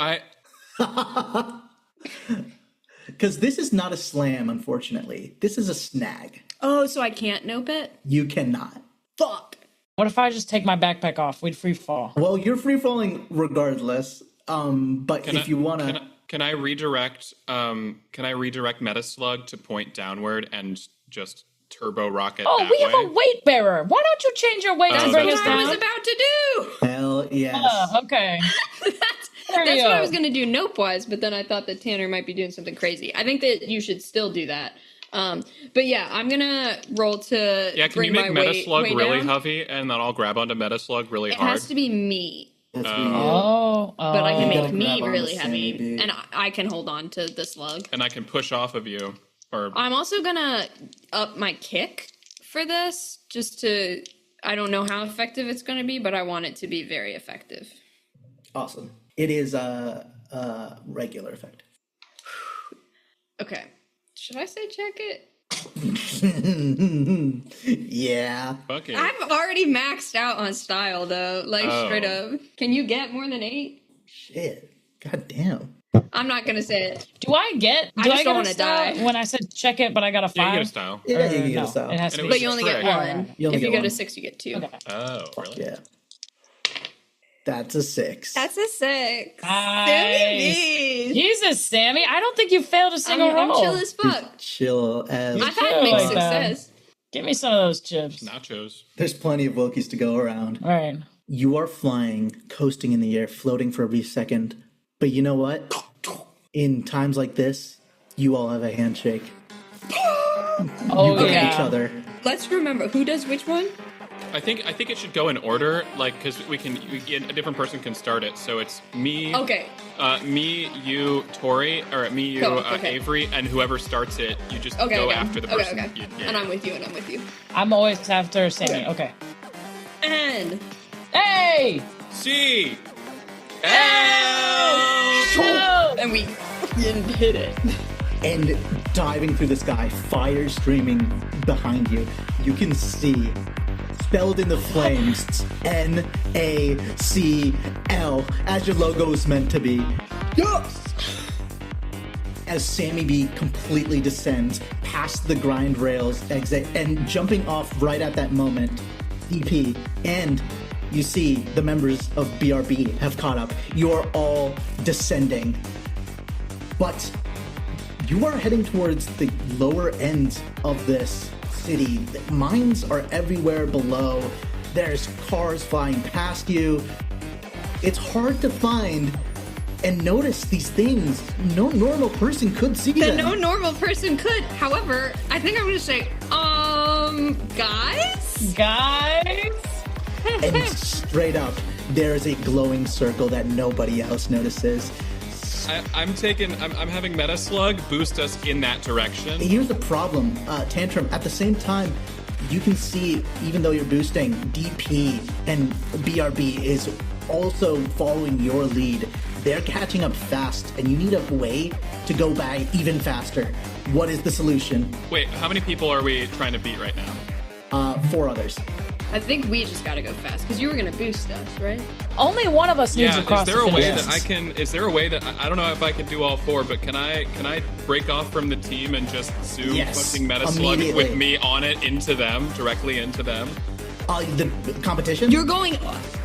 Because this is not a slam, unfortunately. This is a snag. Oh, so I can't nope it? You cannot. Fuck. What if I just take my backpack off? We'd free fall. Well, you're free falling regardless. But if you want to... Can I redirect Metaslug to point downward and just turbo rocket Oh, that we have way? a weight bearer. Why don't you change your weight to bring us That's what I was down? about to do. Hell yes. Okay. That's what I was going to do nope-wise, but then I thought that Tanner might be doing something crazy. I think that you should still do that. But yeah, I'm going to roll to Yeah, can you bring make my Metaslug weight really down. heavy, and then I'll grab onto Metaslug really It hard? has to be me. That's Oh. But I can gotta make grab me on really the heavy, Sammy, and I can hold on to the slug. And I can push off of you. Or I'm also going to up my kick for this, just to... I don't know how effective it's going to be, but I want it to be very effective. Awesome. It is regular effect. Okay. Should I say check it? Yeah. fuck it. I've already maxed out on style, though. Like, straight up. Can you get more than 8? Shit. God damn. I'm not going to say it. Do I get I just get don't a wanna style die. when I said check it, but I got a 5? Yeah, you get a style. Yeah, you get no, a style. It has to And be. it But you only trick. get one. You only If you get go to one. 6, you get 2. Okay. Oh, really? Yeah. That's a 6. That's a 6. Nice. Sammy, Jesus, Sammy. I don't think you failed a single I'm roll. chill as fuck. Chill as... I've had chill mixed like that. success. Give me some of those chips. Nachos. There's plenty of Wokies to go around. All right. You are flying, coasting in the air, floating for a brief second. But you know what? In times like this, you all have a handshake. Oh, You got yeah. each other. Let's remember, who does which one? I think it should go in order, like, because a different person can start it. So it's me, Okay. me, you, Tori, or me, you, Cool, okay. Avery, and whoever starts it, you just Okay, go okay. after the Okay, person. okay. Yeah. And I'm with you, I'm always after Sammy. Okay. And... Hey! C. L. Oh! And we fucking hit it. And diving through the sky, fire streaming behind you. You can see, spelled in the flames, NACL, as your logo is meant to be. Yes! As Sammy B completely descends past the grind rails exit and jumping off right at that moment, DP and You see the members of BRB have caught up. You're all descending. But you are heading towards the lower end of this city. Mines are everywhere below. There's cars flying past you. It's hard to find and notice these things. No normal person could see them. No normal person could. However, I think I'm gonna say, guys? Guys? And straight up, there's a glowing circle that nobody else notices. I'm having Meta Slug boost us in that direction. Here's the problem, Tantrum. At the same time, you can see, even though you're boosting, DP and BRB is also following your lead. They're catching up fast, and you need a way to go by even faster. What is the solution? Wait, how many people are we trying to beat right now? 4 others. I think we just gotta go fast, because you were gonna boost us, right? Only one of us needs to cross is there the a way finish. that I can? Is there a way that I don't know if I can do all 4, but can I break off from the team and just zoom fucking Meta Slug with me on it into them, directly into them? The competition? You're going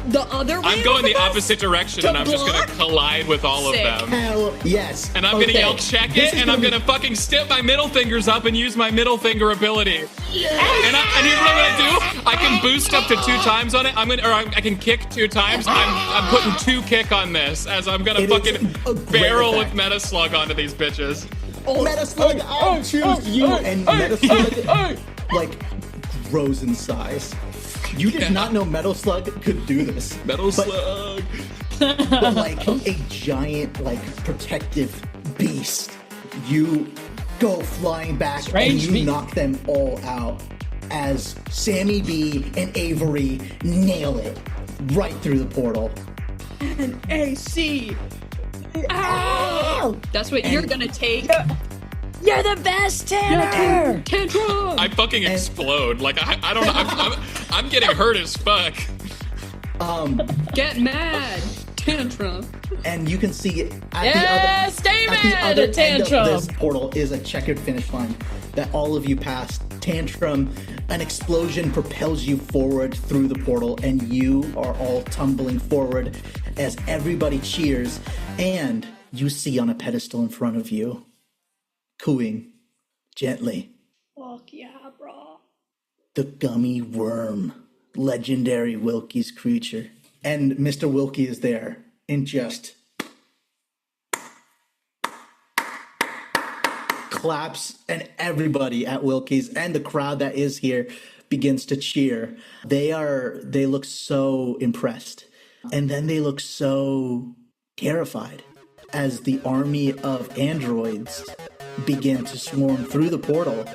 the other way? I'm going the us? opposite direction, To and I'm just gonna block? collide with all Sick. of them. Hell yes. And I'm gonna yell, check it, and I'm gonna fucking step my middle fingers up and use my middle finger ability. Yes. And here's what I'm gonna do. I can boost up to 2 times on it. I can kick 2 times. I'm putting 2 kick on this as I'm gonna It fucking is a great barrel effect. with Meta Slug onto these bitches. Meta Slug, I choose you. And Meta Slug, like, grows in size. You did not know Metal Slug could do this. Metal Slug. But like a giant, like, protective beast. You go flying back Strange and you beast. knock them all out as Sammy B and Avery nail it right through the portal. AC. Ow! That's what you're gonna take. You're the best, Tanner! Tantrum! I fucking explode. Like I don't know. I'm getting hurt as fuck. Get mad! Tantrum. And you can see at Yeah, stay at mad, the other end Tantrum. of this portal is a checkered finish line that all of you passed. Tantrum, an explosion propels you forward through the portal, and you are all tumbling forward as everybody cheers. And you see on a pedestal in front of you, cooing gently, Fuck yeah, bro. the gummy worm, legendary Wilkie's creature. And Mr. Wilkie is there in just claps, and everybody at Wilkie's and the crowd that is here begins to cheer. They look so impressed, and then they look so terrified as the army of androids begin to swarm through the portal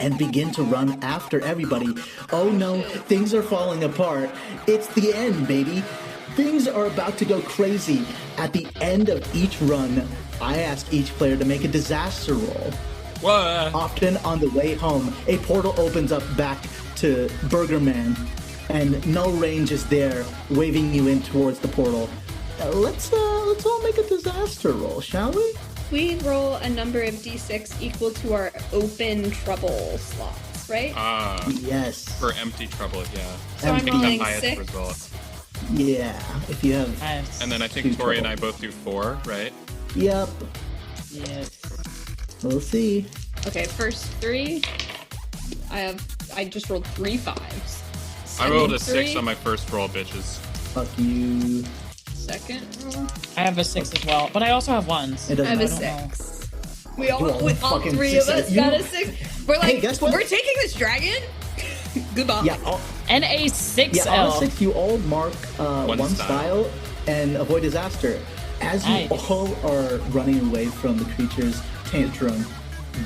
and begin to run after everybody. Oh no, things are falling apart. It's the end, baby. Things are about to go crazy. At the end of each run, I ask each player to make a disaster roll. What? Often on the way home, a portal opens up back to Burger Man, and Null Range is there, waving you in towards the portal. Let's all make a disaster roll, shall we? We roll a number of d6 equal to our open trouble slots, right? Yes. For empty trouble, yeah. So I'm Pick the rolling highest 6. result. Yeah. If you have. Nice. And then I think Tori and I both do 4, right? Yep. Yes. We'll see. Okay, first 3. I just rolled 3 5s. I rolled a Second 6 on my first roll, bitches. Fuck you. Second roll. I have a 6 as well, but I also have 1s. It doesn't I have a matter. 6. We all, You all all fucking 3 of success. us got You- a 6. We're like, guess what? we're taking this dragon. Goodbye. Yeah. And a 6L. Yeah, on a 6, you all mark One one style. style and avoid disaster. As you Nice. all are running away from the creature's tantrum,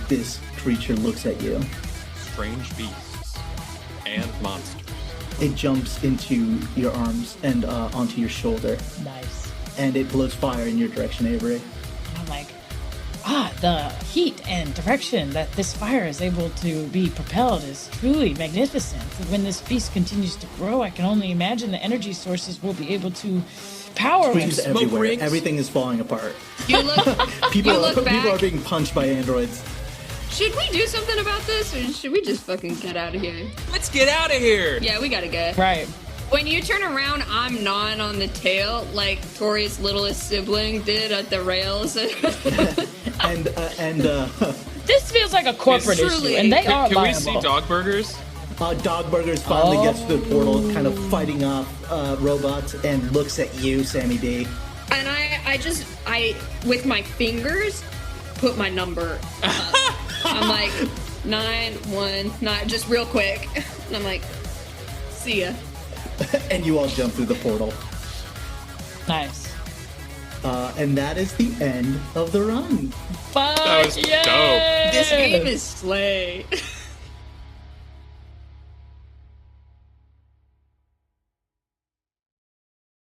this creature looks at you. Strange beasts and monsters. It jumps into your arms and onto your shoulder, Nice. and it blows fire in your direction, Avery. And I'm like, the heat and direction that this fire is able to be propelled is truly magnificent. When this beast continues to grow, I can only imagine the energy sources will be able to power Screams it. everywhere. rings. Everything is falling apart. You look. People, you look people back. are being punched by androids. Should we do something about this, or should we just fucking get out of here? Let's get out of here! Yeah, we gotta go. Right. When you turn around, I'm gnawing on the tail like Tori's littlest sibling did at the rails. and This feels like a corporate It's issue, truly- and they are Can we liable. see dog burgers? Dogburgers finally gets to the portal, kind of fighting off robots, and looks at you, Sammy D. And I with my fingers, put my number up. I'm like, 919, just real quick. And I'm like, see ya. And you all jump through the portal. Nice. And that is the end of the run. Fuck That was dope. yeah! This game is slay.